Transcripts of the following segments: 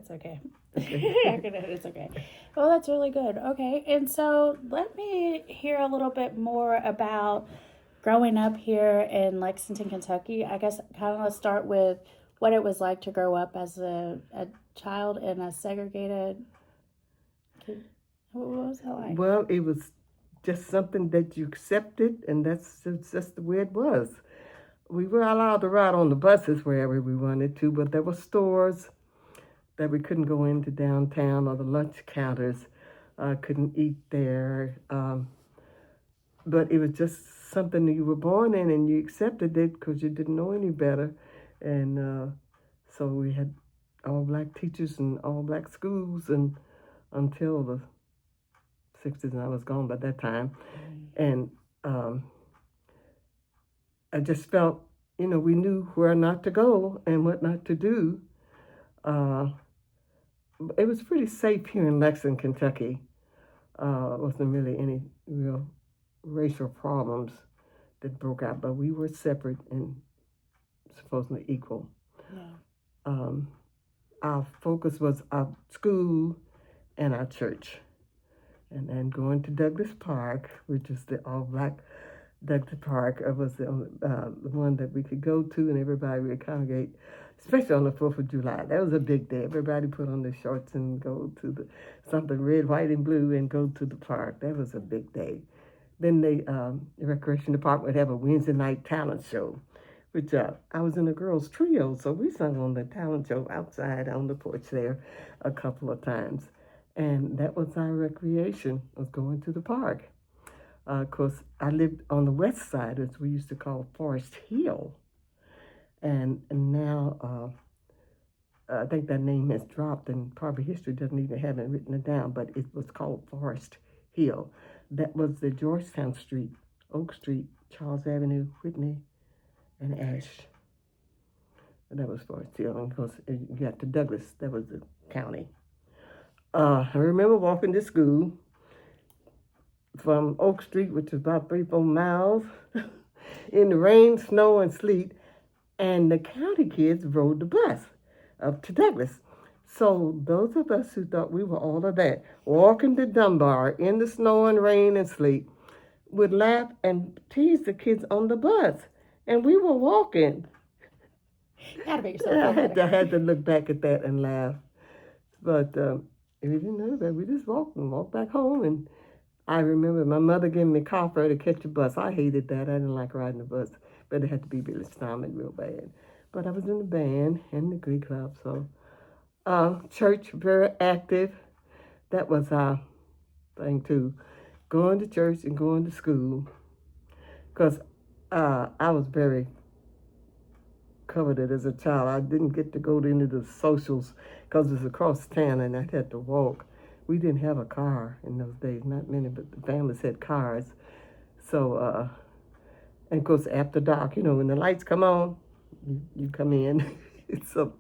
It's okay. It's okay. Well, that's really good. Okay. And so let me hear a little bit more about growing up here in Lexington, Kentucky. I guess kind of let's start with what it was like to grow up as a child in a segregated. What was that like? Well, it was just something that you accepted, and that's just the way it was. We were allowed to ride on the buses wherever we wanted to, but there were stores that we couldn't go into downtown, or the lunch counters couldn't eat there. But it was just something that you were born in, and you accepted it because you didn't know any better. And so we had all black teachers and all black schools, and until the 60s, and I was gone by that time. And I just felt, we knew where not to go and what not to do. It was pretty safe here in Lexington, Kentucky. Wasn't really any real racial problems that broke out, but we were separate and supposedly equal. Yeah. Our focus was our school and our church. And then going to Douglas Park, which is the all-black Douglas Park, was the one that we could go to, and everybody would congregate, especially on the 4th of July. That was a big day. Everybody put on their shorts and go to something red, white, and blue and go to the park. That was a big day. Then the Recreation Department would have a Wednesday night talent show, which I was in a girls' trio, so we sung on the talent show outside on the porch there a couple of times. And that was our recreation, was going to the park. Of course, I lived on the west side, as we used to call Forest Hill. And now I think that name has dropped, and probably history doesn't even have it written it down, but it was called Forest Hill. That was the Georgetown Street, Oak Street, Charles Avenue, Whitney, and Ash. And that was Forest Hill. And of course, you got to Douglas, that was the county. I remember walking to school from Oak Street, which is about 3-4 miles, in the rain, snow, and sleet, and the county kids rode the bus up to Douglas. So those of us who thought we were all of that, walking to Dunbar in the snow and rain and sleet, would laugh and tease the kids on the bus, and we were walking. Gotta make yourself I had to look back at that and laugh, but we didn't know that. We just walked back home, and I remember my mother giving me a car fare to catch a bus. I hated that. I didn't like riding the bus, but it had to be really storming real bad. But I was in the band and the Glee Club, so church, very active. That was our thing too, going to church and going to school, because I was very coveted as a child. I didn't get to go to any of the socials because it was across town and I had to walk. We didn't have a car in those days, not many, but the families had cars. So, and of course, after dark, when the lights come on, you come in. So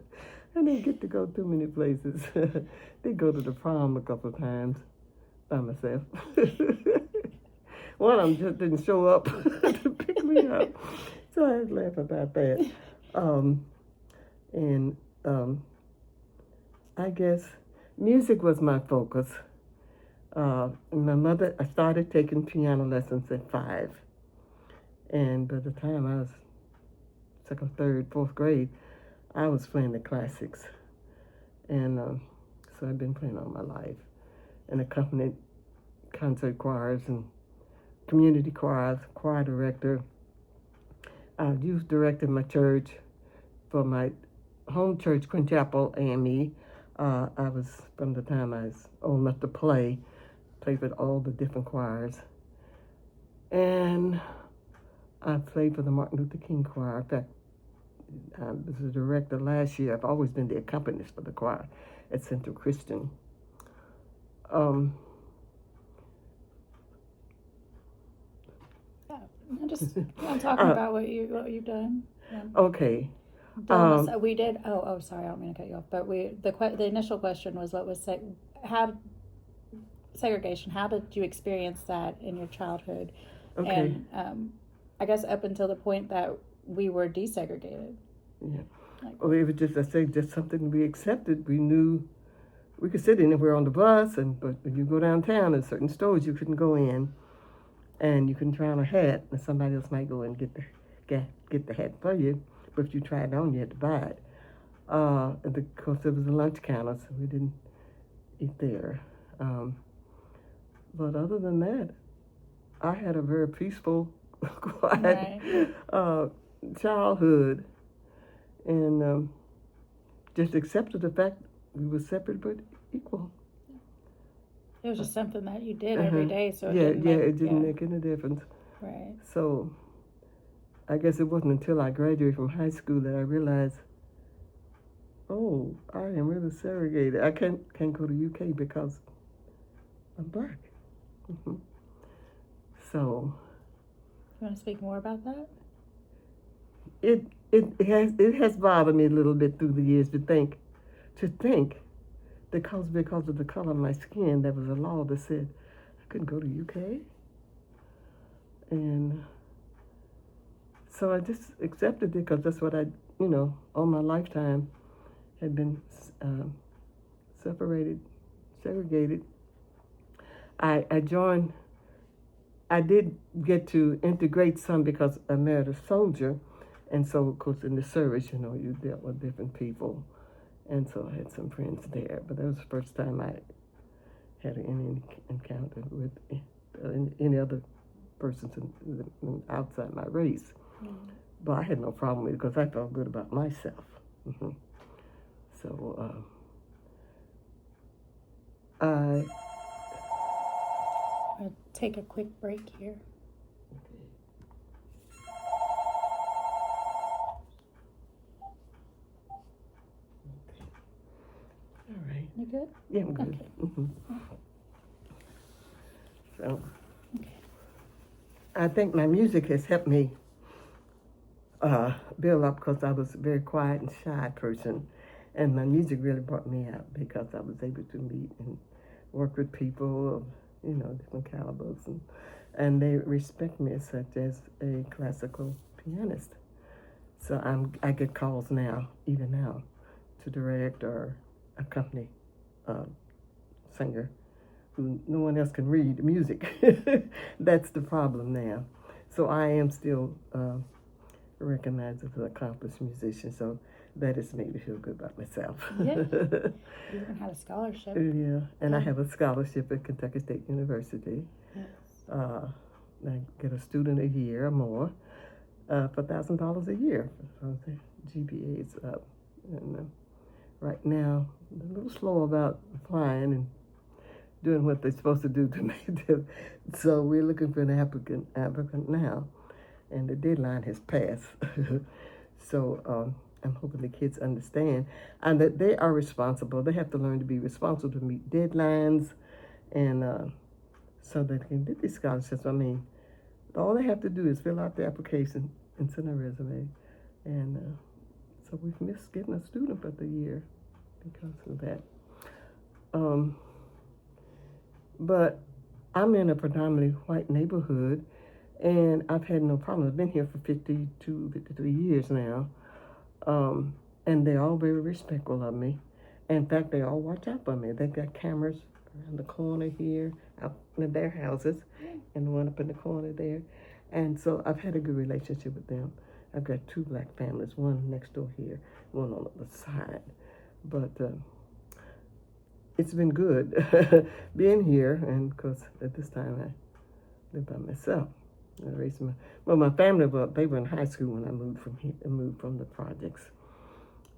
I didn't get to go too many places. Did go to the prom a couple of times by myself. One of them just didn't show up to pick me up. So I had to laugh about that. I guess music was my focus. My mother, I started taking piano lessons at 5. And by the time I was second, third, fourth grade, I was playing the classics. And so I've been playing all my life. And accompanied concert choirs and community choirs, choir director. I youth directed my church for my home church, Quinn Chapel, A.M.E. I was, from the time I was old enough to played with all the different choirs. And I played for the Martin Luther King choir. In fact, I was the director last year. I've always been the accompanist for the choir at Central Christian. I'm talking about what you've done. Yeah. Okay. We did. Oh, sorry, I don't mean to cut you off. But the initial question was, what was segregation? How did you experience that in your childhood? Okay. And I guess up until the point that we were desegregated. Yeah. Like, Or it was just, I say, just something we accepted. We knew we could sit anywhere on the bus, but when you go downtown, there's certain stores you couldn't go in, and you couldn't try on a hat, and somebody else might go and get the hat for you. But if you tried it on, you had to buy it. And of course, there was a lunch counter, so we didn't eat there. But other than that, I had a very peaceful, quiet childhood, and just accepted the fact we were separate but equal. it was just something that you did every day, so it it didn't make any difference. Right. So I guess it wasn't until I graduated from high school that I realized, oh, I am really segregated. I can't go to UK because I'm black. Mm-hmm. So You want to speak more about that? It has bothered me a little bit through the years to think because of the color of my skin, there was a law that said I couldn't go to UK, and so I just accepted it because that's what I, all my lifetime had been segregated. I did get to integrate some because I married a soldier, and so of course in the service, you dealt with different people, and so I had some friends there. But that was the first time I had any encounter with any other persons outside my race. Mm-hmm. But I had no problem with it because I felt good about myself. Mm-hmm. So I'll take a quick break here. All right. You good? Yeah, I'm good. Okay. Mm-hmm. So, I think my music has helped me build up because I was a very quiet and shy person, and my music really brought me out because I was able to meet and work with people of different calibers, and they respect me as such as a classical pianist. So I get calls now, even now, to direct or accompany a singer who no one else can read the music. That's the problem now. So I am still recognized as an accomplished musician, so that has made me feel good about myself. Yeah. You even had a scholarship. Yeah, and I have a scholarship at Kentucky State University. Yes. I get a student a year or more for $1,000 a year. So the GPA is up. And right now, they're a little slow about applying and doing what they're supposed to do to make them. So we're looking for an applicant now, and the deadline has passed. So I'm hoping the kids understand and that they are responsible. They have to learn to be responsible to meet deadlines, and so they can get these scholarships. I mean, all they have to do is fill out the application and send a resume, and so we've missed getting a student for the year because of that. But I'm in a predominantly white neighborhood, and I've had no problem. I've been here for 53 years now. And they're all very respectful of me. In fact, they all watch out for me. They've got cameras around the corner here, out in their houses, and one up in the corner there. And so I've had a good relationship with them. I've got 2 black families, one next door here, one on the other side. But it's been good being here, and because at this time I live by myself. I raised my family, they were in high school when I moved from here. I moved from the projects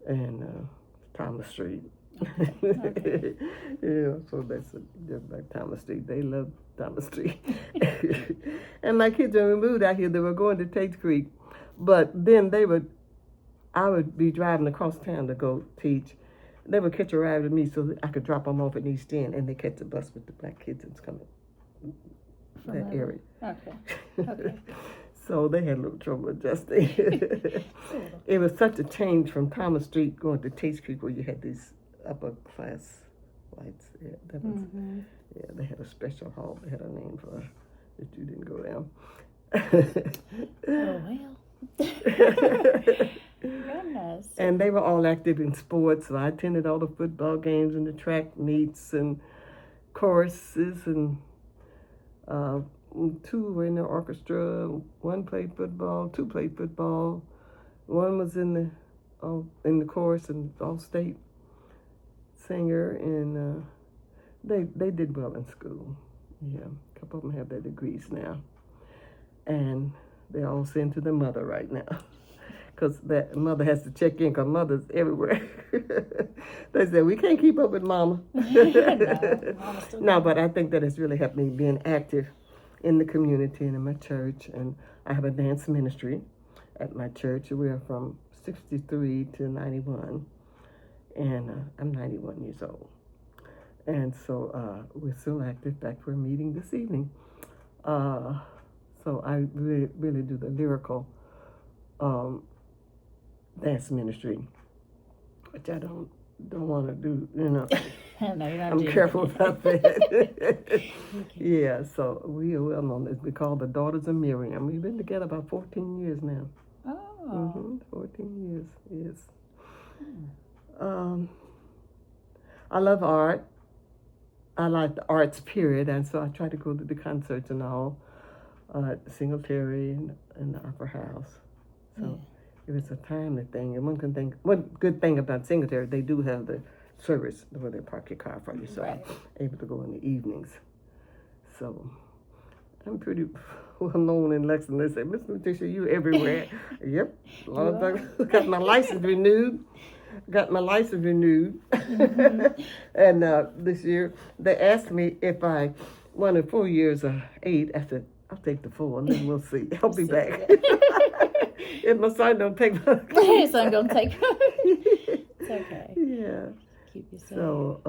and Thomas Street. Okay. Yeah, so that's just like Thomas Street. They love Thomas Street. And my kids, when we moved out here, they were going to Tate Creek, but then I would be driving across town to go teach. They would catch a ride with me so that I could drop them off at East End, and they catch a bus with the black kids that's coming that area. Okay. So they had a little trouble adjusting. It was such a change from Thomas Street going to Tate Creek where you had these upper class whites. Yeah, that was, yeah, they had a special hall. They had a name for it that you didn't go down. Oh, well. Goodness. Yes. And they were all active in sports, so I attended all the football games and the track meets and choruses, and two were in the orchestra. One played football, two played football. One was in the chorus and all-state singer, and they did well in school. Yeah, a couple of them have their degrees now, and they all send to their mother right now, because that mother has to check in, because mother's everywhere. They said, we can't keep up with mama. No, but I think that has really helped me being active in the community and in my church. And I have a dance ministry at my church. We are from 63 to 91, and I'm 91 years old. And so we're still active. In fact, we're meeting this evening. So I really do the lyrical dance ministry, which I don't want to do, No, you don't I'm do careful about that. Yeah, so we are well known as we call the Daughters of Miriam. We've been together about 14 years now. Oh. 14 years, yes. I love art. I like the arts, period, and so I try to go to the concerts and all, Singletary and the Opera House. So it was a timely thing. And one good thing about Singletary, they do have the service where they park your car for you, so I'm able to go in the evenings. So I'm pretty well known in Lexington. They say, Miss Lutisha, you everywhere. Yep. Got my license renewed. And this year they asked me if I wanted 4 years or 8. I said, I'll take the 4, and then we'll see. I'll be back. If my son don't take my His son gonna take it's okay. Yeah. Keep you safe. So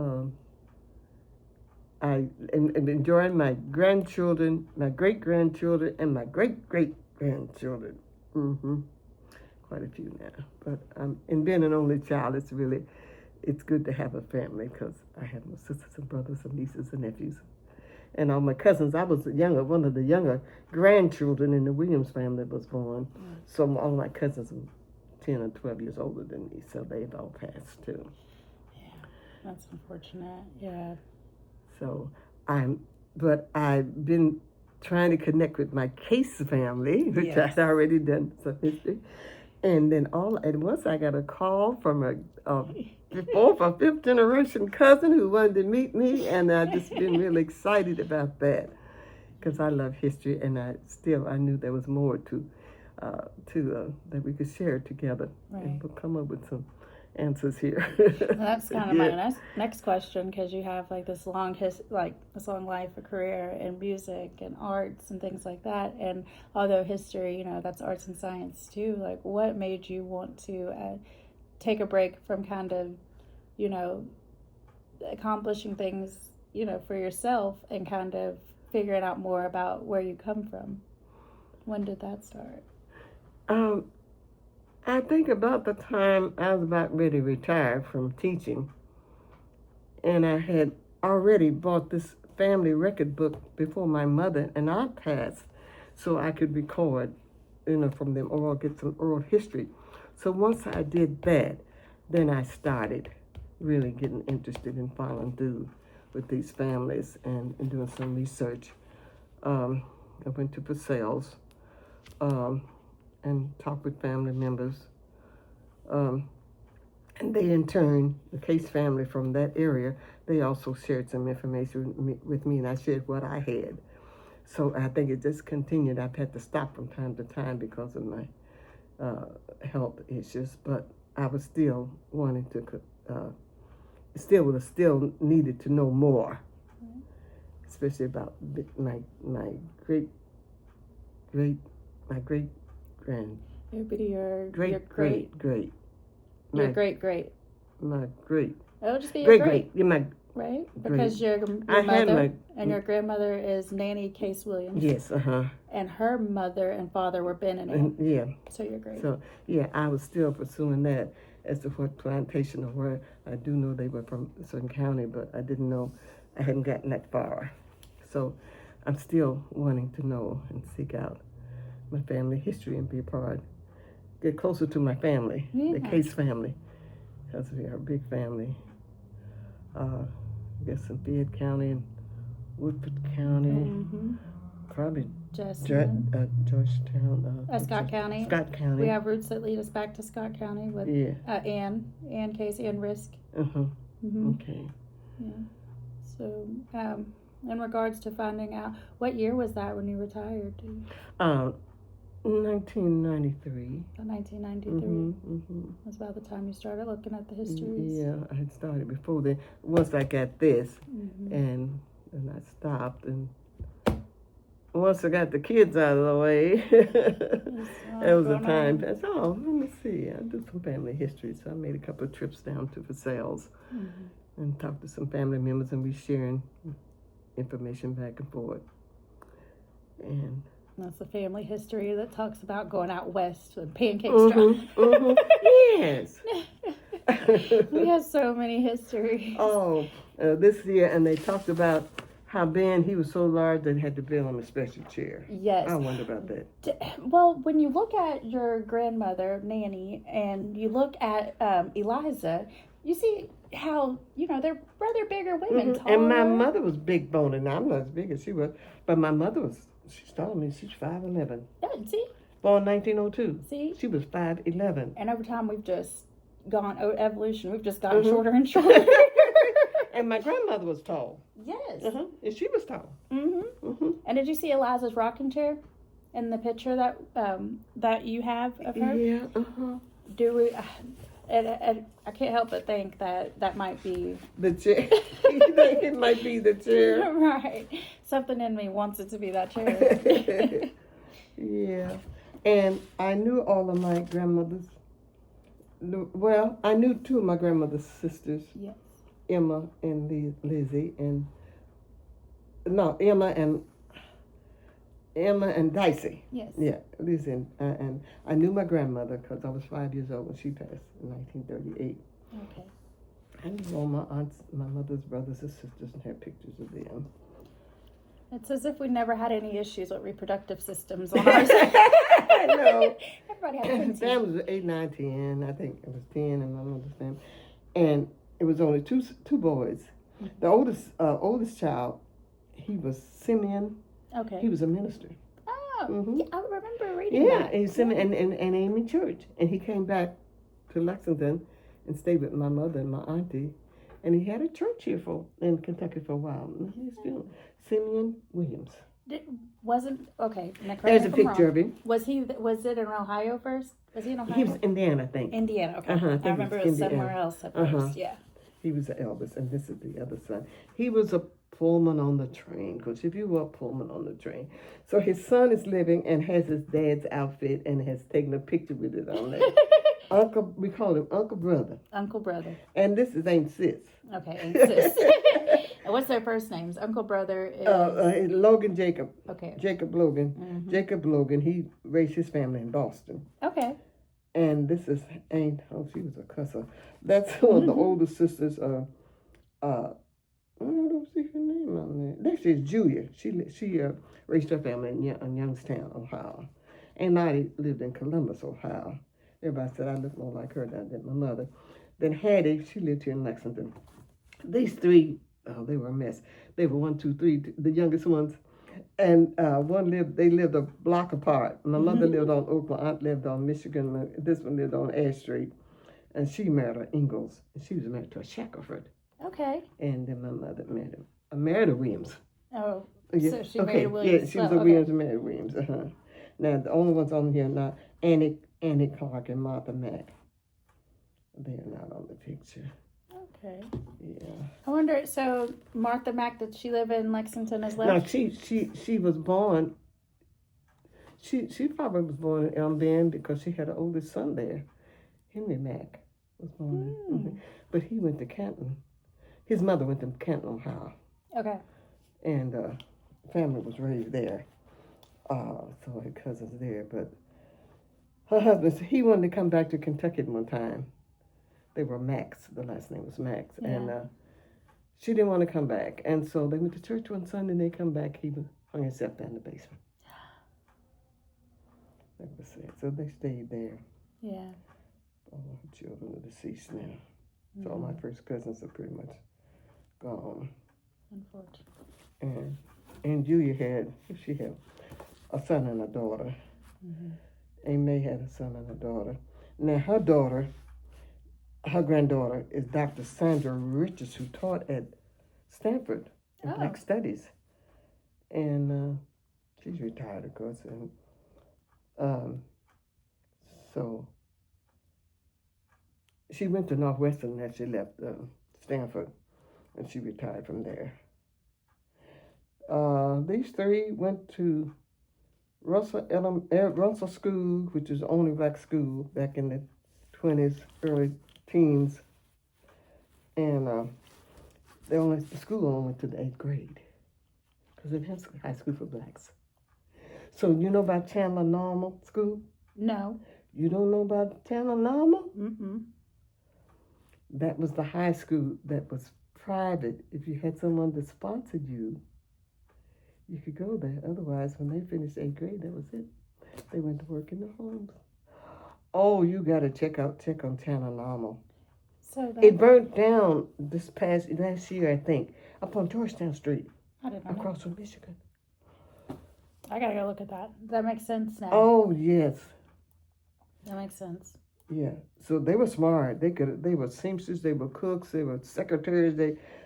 I am enjoying my grandchildren, my great-grandchildren, and my great-great-grandchildren. Quite a few now. But in being an only child, it's good to have a family, because I have no sisters and brothers and nieces and nephews. And all my cousins, I was one of the younger grandchildren in the Williams family was born. So all my cousins were 10 or 12 years older than me, so they've all passed too. Yeah, that's unfortunate. Yeah. So but I've been trying to connect with my Caise family, which I'd already done some history. And then once I got a call from a fourth or fifth generation cousin who wanted to meet me, and I've just been really excited about that, because I love history, and I knew there was more to that we could share together, and we'll come up with some answers here. Well, that's kind of my next question, because you have this long life, a career in music and arts and things like that. And although history, that's arts and science too. What made you want to take a break from kind of, accomplishing things, for yourself, and kind of figuring out more about where you come from? When did that start? I think about the time I was about ready to retire from teaching, and I had already bought this family record book before my mother and I passed, so I could record, from them, or get some oral history. So once I did that, then I started really getting interested in following through with these families and doing some research. I went to Purcell's, and talk with family members. And they, in turn, the Caise family from that area, they also shared some information with me, and I shared what I had. So I think it just continued. I've had to stop from time to time because of my health issues, but I was still wanting to, still needed to know more, especially about my great grand. It would be your great. Your great. My great. It'll just be your great. Yeah, my right? Because your I had mother and your grandmother is Nannie Caise Williams. Yes, And her mother and father were Ben and A.M.E. Yeah. So you're great. So yeah, I was still pursuing that as to what plantation or where. I do know they were from a certain county, but I didn't know, I hadn't gotten that far. So I'm still wanting to know and seek out my family history and be a part get closer to my family, Yeah. the Caise family, because we are a big family. I guess in Fayette County and Woodford County, probably Jessamine. Georgetown. Scott County. Scott County. We have roots that lead us back to Scott County with Ann Caise, Ann Risk. Okay. Yeah. So, in regards to finding out, what year was that when you retired? 1993. 1993. That's about the time you started looking at the histories. Yeah, I had started before then. Once I got this, and I stopped, and once I got the kids out of the way, that was the time. Let me see. I do some family history, so I made a couple of trips down to Versailles and talked to some family members, and we sharing information back and forth. And that's the family history that talks about going out west with pancakes. Yes. We have so many histories. This year, and they talked about how Ben, he was so large that he had to build him a special chair. Yes. I wonder about that. Well, when you look at your grandmother, Nannie, and you look at Eliza, you see how, they're rather bigger women. And my mother was big boned, and I'm not as big as she was, but my mother was, she's taller than me, she's 5'11". Yeah, see? Born 1902. See? She was 5'11". And over time, we've just gone, evolution, we've just gotten shorter and shorter. And my grandmother was tall. Yes. And she was tall. And did you see Eliza's rocking chair in the picture that you have of her? Yeah. Do we? I can't help but think that might be the chair. You think it might be the chair? Right. Something in me wants it to be that chair. Yeah. And I knew all of my grandmothers. Well, I knew two of my grandmother's sisters. Yes. Emma and Lizzie, and Emma and Dicey. Yes. Yeah, Lizzie and I knew my grandmother because I was 5 years old when she passed in 1938. Okay. I knew all my aunts, my mother's brothers and sisters, and had pictures of them. It's as if we never had any issues with reproductive systems on our side. I know. Everybody had plenty. Family was 8, 9, 10. I think it was 10 in my mother's family, and it was only two boys. The oldest child, he was Simeon. Okay. He was a minister. Oh, yeah, I remember reading that. Yeah, Simeon and A.M.E. church. And he came back to Lexington and stayed with my mother and my auntie. And he had a church here in Kentucky for a while. He's still Simeon Williams. Okay. There's a picture of him. Was it in Ohio first? Was he in Ohio? He was Indiana, I think. Indiana, okay. I I remember it was somewhere else at first, yeah. He was the eldest, and this is the other son. He was a Pullman on the train, because if you were a Pullman on the train. So his son is living and has his dad's outfit and has taken a picture with it on there. We call him Uncle Brother. Uncle Brother. And this is Aunt Sis. Okay, Aunt Sis. And what's their first names? Uncle Brother is... Logan Jacob. Okay. Jacob Logan. Jacob Logan, he raised his family in Boston. Okay. And this is Aunt, she was a cusser. That's one of the older sisters. I don't see her name on there. Actually, it's Julia. She raised her family in Youngstown, Ohio. Aunt Lottie lived in Columbus, Ohio. Everybody said I looked more like her than my mother. Then Hattie, she lived here in Lexington. These three, they were a mess. They were 1, 2, 3, the youngest ones. And they lived a block apart. My mother lived on Oak, my aunt lived on Michigan, this one lived on Ash Street. And she married her Ingalls, and she was married to a Shackelford. Okay. And then my mother married a Williams. Oh, yeah. So she married a Williams. Yeah, she was a Williams and married Williams. Now, the only ones on here now, Annie Clark and Martha Mack. They're not on the picture. Okay. Yeah. I wonder, so Martha Mack, did she live in Lexington as well? No, she was born, she probably was born in Elm Bend because she had an oldest son there. Henry Mack was born But he went to Canton. His mother went to Canton, Ohio. Okay. And family was raised there. So her cousins there. But her husband, he wanted to come back to Kentucky at one time. They were Max. The last name was Max. Yeah. And she didn't want to come back. And so they went to church one Sunday and they come back. He hung himself down in the basement. That was it. So they stayed there. Yeah. All her children are deceased now. So all my first cousins are pretty much gone. Unfortunately. And Julia she had a son and a daughter. A.M.E had a son and a daughter. Now her granddaughter is Dr. Sandra Richards, who taught at Stanford in Black Studies. And she's retired, of course. And so she went to Northwestern and she left Stanford, and she retired from there. These three went to Russell School, which is the only black school back in the 20s, early teens. And the school only went to the 8th grade because it has high school for blacks. So you know about Chandler Normal School? No. You don't know about Chandler Normal? Mm-mm. That was the high school that was private. If you had someone that sponsored you, you could go there. Otherwise, when they finished 8th grade, that was it. They went to work in their homes. Oh, you got to check on Chandler Normal. So it burnt down last year, I think, up on Georgetown Street. I didn't know. Across from Michigan. I gotta go look at that. That makes sense now. Oh, yes. That makes sense. Yeah. So they were smart. They were seamsters, they were cooks, they were secretaries,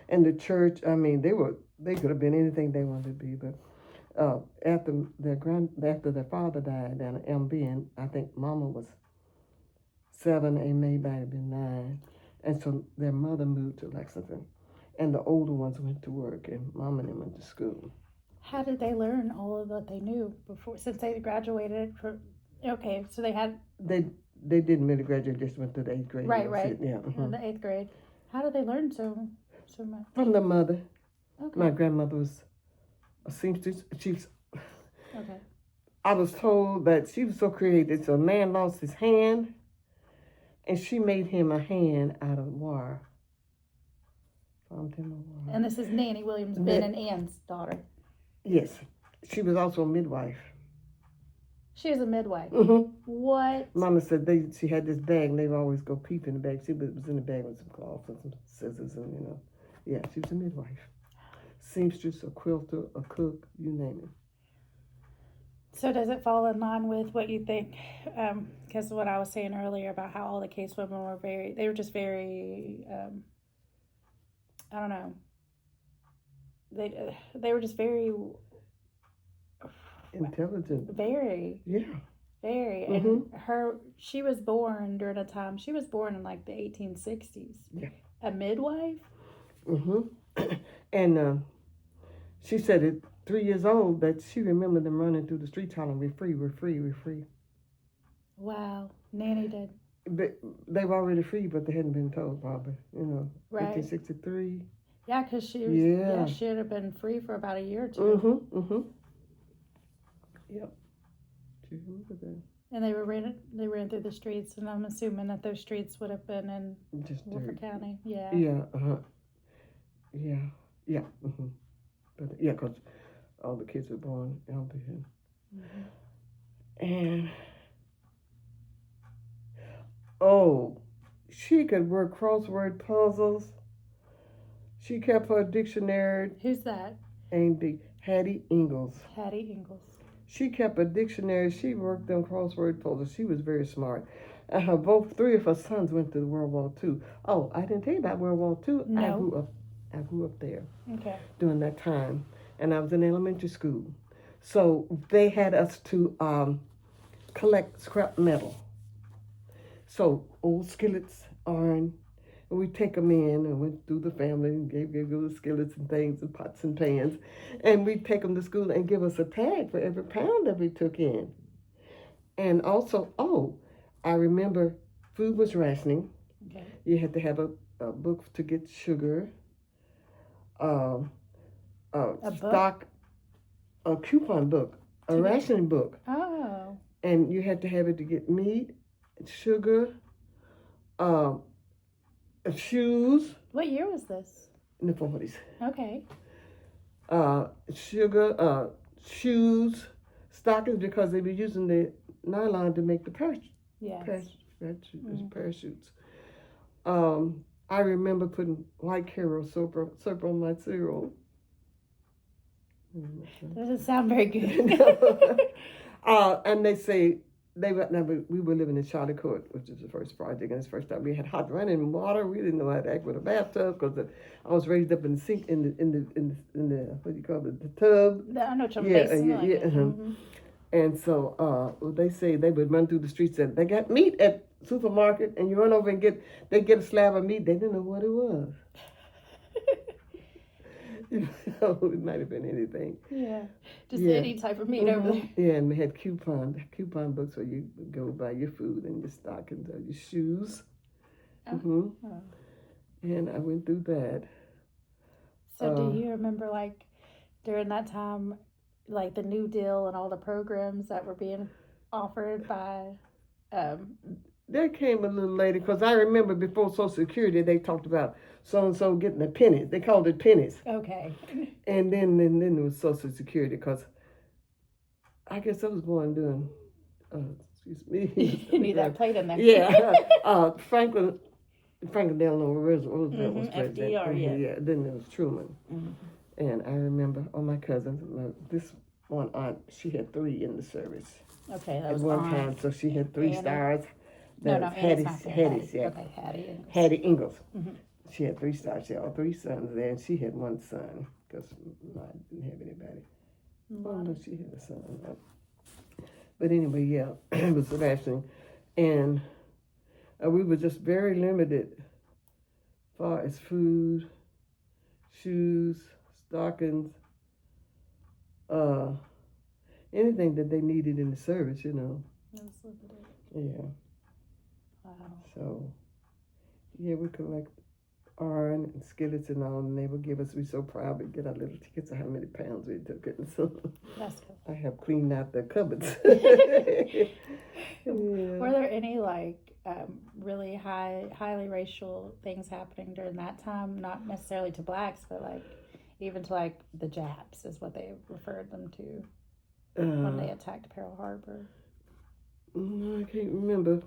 in the church. I mean, they could have been anything they wanted to be. But after their father died down at Elm Bend, I think Mama was 7, A.M.E might have been 9. And so their mother moved to Lexington. And the older ones went to work, and Mom and them went to school. How did they learn all of what they knew before, since they graduated? Okay, so they had... They didn't really graduate, just went to the 8th grade. Right. Yeah. In the 8th grade. How did they learn so much? From the mother. Okay. My grandmother was a seamstress. Okay. I was told that she was so creative. So a man lost his hand, and she made him a hand out of wire. And this is Nannie Williams, Ben and Ann's daughter. Yes. She was also a midwife. She was a midwife. Mm-hmm. What? Mama said she had this bag, and they would always go peep in the bag. She was in the bag with some cloth and some scissors, and yeah, she was a midwife. Seamstress, a quilter, a cook, you name it. So does it fall in line with what you think? Because what I was saying earlier about how all the Caise women were they were just very, I don't know. They were just very intelligent. Very. Yeah. Very. Mm-hmm. And she was born during a time, she was born in like the 1860s. Yeah. A midwife? Mm-hmm. And she said at 3 years old that she remembered them running through the streets hollering, "We're free, we're free, we're free." Wow. Nannie did. But they were already free, but they hadn't been told, probably. Right. 1863. Yeah, because she was, she had been free for about a year or two. Mm-hmm. Yep. Do you remember that? And they ran through the streets, and I'm assuming that those streets would have been in Woodford County. Yeah. Yeah. Yeah. Mm-hmm. But yeah, because all the kids were born in Elm Bend. Mm-hmm. And she could work crossword puzzles. She kept her dictionary. Who's that? A.M.E. Hattie Ingalls. Hattie Ingalls. She kept a dictionary. She worked on crossword puzzles. She was very smart. And three of her sons went to World War II. Oh, I didn't tell you about World War II. No. I grew up there. Okay. During that time. And I was in elementary school. So they had us to collect scrap metal. So old skillets, iron, and we take them in and went through the family and gave the skillets and things and pots and pans. And we'd take them to school and give us a tag for every pound that we took in. And also, I remember food was rationing. Okay. You had to have a book to get sugar. A coupon book, a rationing book. Oh. And you had to have it to get meat, sugar, shoes. What year was this? In the 40s. Okay. Sugar, shoes, stockings, because they were using the nylon to make the purse parachutes. I remember putting white Karo soap on my cereal. Doesn't sound very good. And they say we were living in Charlie Court, which is the first project, and it's the first time we had hot running water. We didn't know how to act with a bathtub because I was raised up in the sink in the what do you call it, the tub. I know what you're saying. And so they say they would run through the streets and they got meat at supermarket, and you run over and get a slab of meat. They didn't know what it was. It might have been anything. Yeah, just any type of meat over there. Yeah, and we had coupon books where you would go buy your food and your stockings or your shoes. Oh. And I went through that. So do you remember, like, during that time, like the New Deal and all the programs that were being offered by... That came a little later, because I remember before Social Security, they talked about so-and-so getting the pennies. They called it pennies. Okay. And then there was Social Security, because I guess I was born during, excuse me. You need that plate in there. Yeah. Franklin Delano Roosevelt was president. FDR, Yeah. Then there was Truman. Mm-hmm. And I remember all my cousins, this one aunt, she had 3 in the service. Okay, that was at one time, so she had 3 stars. Hattie, yeah. Okay, Hattie Ingalls. Mm-hmm. She had 3 stars. She had all 3 sons there, and she had 1 son, because I didn't have anybody. Mm-hmm. Oh, no, she had a son. But anyway, yeah, it was Sebastian. And we were just very limited as far as food, shoes, stockings, anything that they needed in the service, It was limited. Yeah. Wow. So, yeah, we collect iron and skillets and all, and they would give us, we so proud, we'd get our little tickets of how many pounds we took it. And so that's cool. I have cleaned out the cupboards. Yeah. Were there any, like, really highly racial things happening during that time? Not necessarily to blacks, but, like, even to, like, the Japs is what they referred them to when they attacked Pearl Harbor. I can't remember.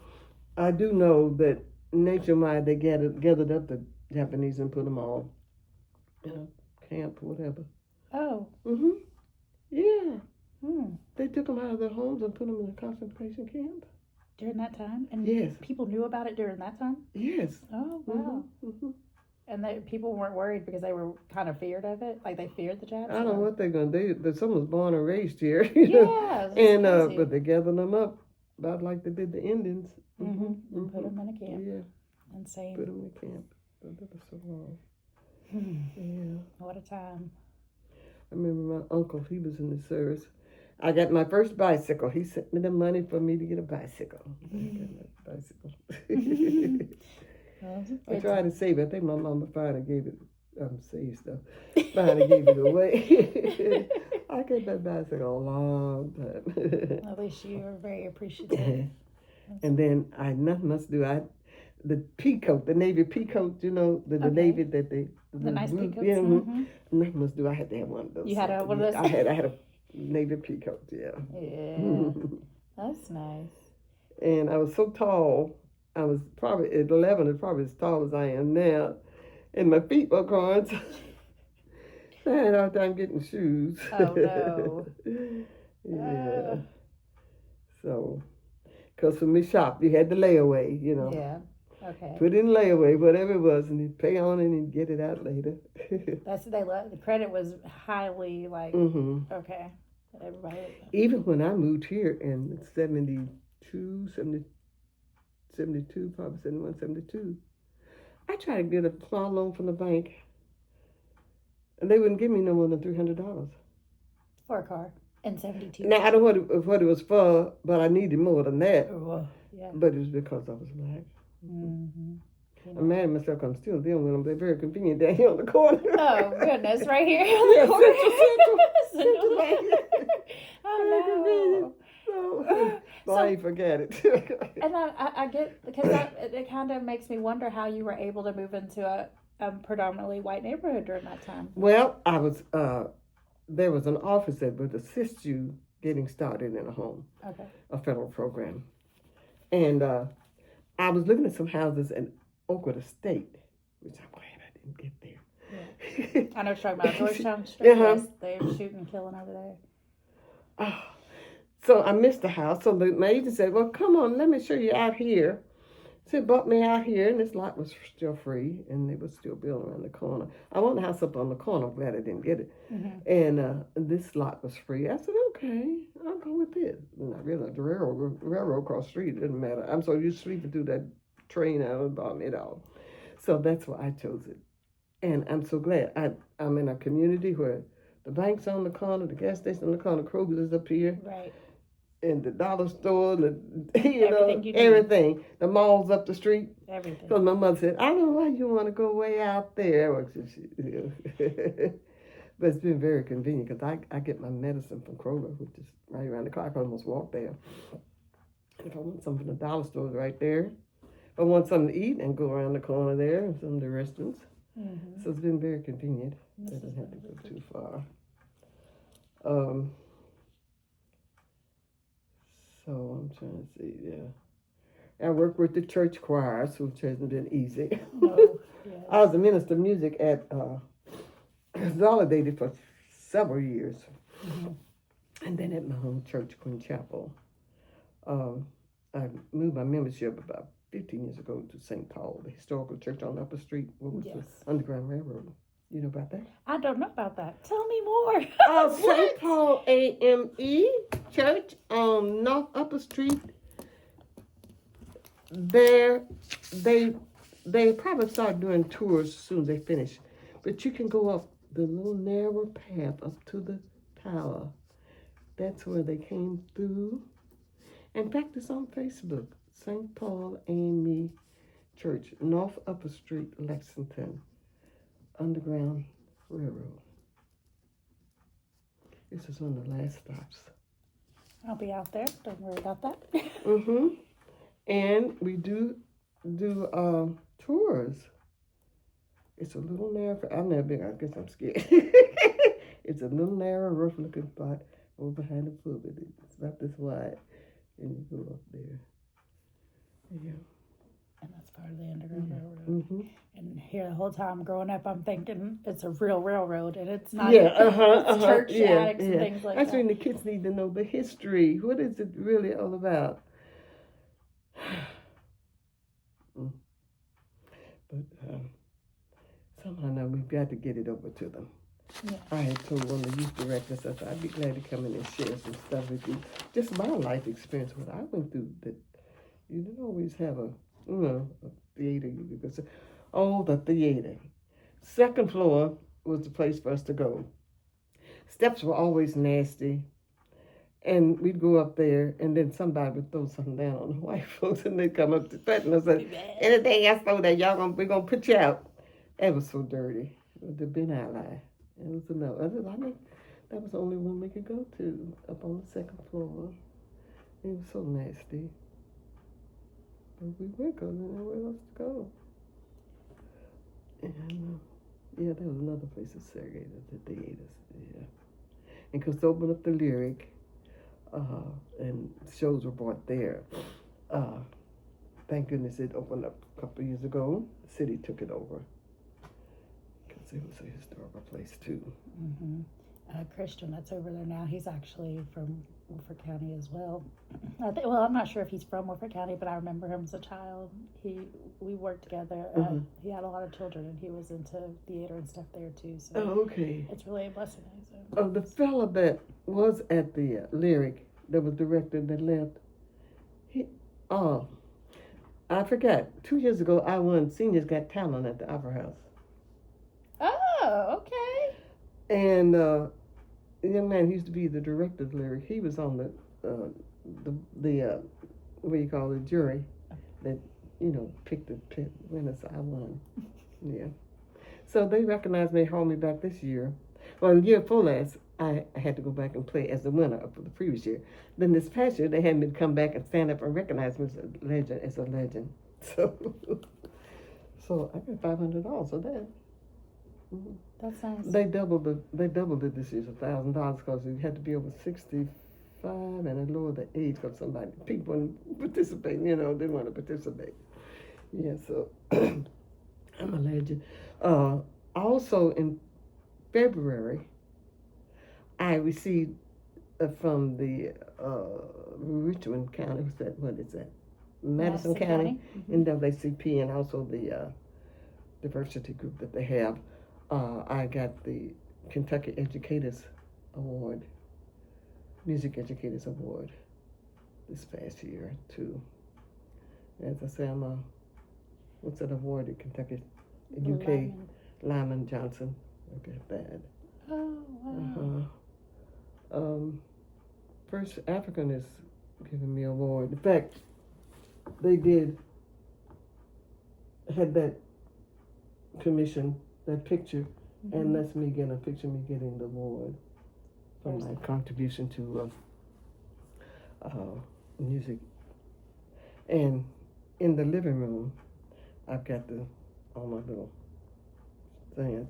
I do know that nationwide they gathered up the Japanese and put them all in a camp or whatever. Oh. Mm-hmm. Yeah. They took them out of their homes and put them in a concentration camp. During that time? And yes. People knew about it during that time? Yes. Oh, wow. Mm-hmm. And people weren't worried because they were kind of feared of it? Like they feared the Japs? I don't know what they're going to do. Someone was born and raised here. Yeah. And but they gathered them up about like they did the Indians. Mm-hmm. And put them in a camp. Yeah. Insane. Put them in a camp. But that was so long. Yeah. What a time. I remember my uncle, he was in the service. I got my first bicycle. He sent me the money for me to get a bicycle. I got my bicycle. I tried to save it. I think my mama finally gave it, save stuff. Finally gave it away. I got that bicycle a long time. At least you were very appreciative. And then I had nothing else to do. The pea coat, the Navy pea coat, the Navy that they... The nice pea coats? Yeah, nothing else to do. I had to have one of those. You had one of those? I had a Navy pea coat, yeah. Yeah. That's nice. And I was so tall. I was probably at 11, probably as tall as I am now. And my feet were gone. So I had a hard time getting shoes. Oh, no. Yeah. So, because when we shopped, you had the layaway, Yeah. Okay. Put in layaway, whatever it was, and you pay on it and get it out later. That's what they love. The credit was highly, like, okay. Everybody. Even when I moved here in 72, probably 71, 72, I tried to get a small loan from the bank, and they wouldn't give me no more than $300. For a car in 72. Now, I don't know what it was for, but I needed more than that. Yeah. But it was because I was black. Mm-hmm. I'm mad at myself. I'm still dealing with them. They're very convenient down here on the corner. Oh, goodness. Right here? Yeah, Central. Oh, no. So I ain't forget it. And I get, because it kind of makes me wonder how you were able to move into a predominantly white neighborhood during that time. Well, I was, there was an office that would assist you getting started in a home. Okay. A federal program. And I was looking at some houses in Oakwood Estate, which I'm glad I didn't get there. Yeah. I know what you're talking about. Georgetown Street. Uh-huh. Yes, they're shooting and killing over there. Oh, so I missed the house. So my agent said, well, come on, let me show you out here. So it brought me out here, and this lot was still free, and they was still building around the corner. I want the house up on the corner. I'm glad I didn't get it. Mm-hmm. And this lot was free. I said, okay, I'll go with this. And I realized the railroad across the street didn't matter. I'm so used to sleeping through that train out of it all. So that's why I chose it. And I'm so glad. I'm in a community where the bank's on the corner, the gas station on the corner, Kroger's is up here. Right. And the dollar store, Everything. everything. The mall's up the street. Everything. Because my mother said, I don't know why you want to go way out there. But it's been very convenient because I get my medicine from Kroger, which is right around the car. I can almost walk there. And if I want something from the dollar store, it's right there. If I want something to eat, and go around the corner there and some of the restaurants. Mm-hmm. So it's been very convenient. I don't have to go too far. So I'm trying to see, I work with the church choirs, which hasn't been easy. No, yes. I was a minister of music at Consolidated for several years. Mm-hmm. And then at my home church, Queen Chapel. I moved my membership about 15 years ago to St. Paul, the historical church on Upper Street, what was the Underground Railroad. You know about that? I don't know about that. Tell me more. St. Paul A.M.E. Church on North Upper Street. They probably start doing tours as soon as they finish. But you can go up the little narrow path up to the tower. That's where they came through. In fact, it's on Facebook. St. Paul A.M.E. Church, North Upper Street, Lexington. Underground Railroad. This is one of the last stops. I'll be out there. Don't worry about that. Mm-hmm. And we do tours. It's a little narrow. I've never been. I guess I'm scared. It's a little narrow, rough-looking spot over behind the pulpit. It's about this wide, and you go up there. Yeah. And that's part of the Underground Railroad. Mm-hmm. And here the whole time growing up, I'm thinking it's a real railroad, and it's not. It's church attics and things like that. That's when the kids need to know the history. What is it really all about? But somehow now we've got to get it over to them. Yeah. I had told one of the youth directors, I thought I'd be glad to come in and share some stuff with you. Just my life experience, what I went through. That you don't always have a theater you could go to. Oh, the theater. Second floor was the place for us to go. Steps were always nasty. And we'd go up there, and then somebody would throw something down on the white folks, and they'd come up to threaten us and say, anything else over there, we're going to put you out. It was so dirty. It would have been our lie. It was enough. I think that was the only one we could go to, up on the second floor. It was so nasty. But we went because we didn't know where else to go. And, there was another place in segregated, the theaters, And because they opened up the Lyric, and shows were brought there. Thank goodness it opened up a couple of years ago. The city took it over. Because it was a historical place, too. Mm-hmm. Christian that's over there now, he's actually from Woodford County as well. I'm not sure if he's from Woodford County, but I remember him as a child. We worked together. He had a lot of children, and he was into theater and stuff there too. So okay. It's really a blessing. The fella that was at the Lyric, that was director that left, I forgot. 2 years ago, I won Seniors Got Talent at the Opera House. Oh, okay. And the young man who used to be the director of the Lyric, he was on the what do you call it, jury that, picked the winners. I won. Yeah. So they recognized me, hauled me back this year. Well, the year before last, I had to go back and play as the winner for the previous year. Then this past year, they had me come back and stand up and recognize me as a legend. So I got $500 for that. Mm-hmm. That's nice. They doubled it this year, $1,000, because you had to be over 65 and they lowered the age because people weren't participating, didn't want to participate. Yeah, so I'm a legend. Also in February, I received from the Richmond County. What's that? What is that? Madison County, NAACP, and also the diversity group that they have. I got the Kentucky Educators Award, Music Educators Award, this past year too. As I say, I'm a what's that award at Kentucky, UK, Lyman Johnson. I got that. Oh wow. First African is giving me an award. In fact, they had that commission, that picture, and that's me getting a picture of me getting the award for my contribution to music. And in the living room, I've got all my little things.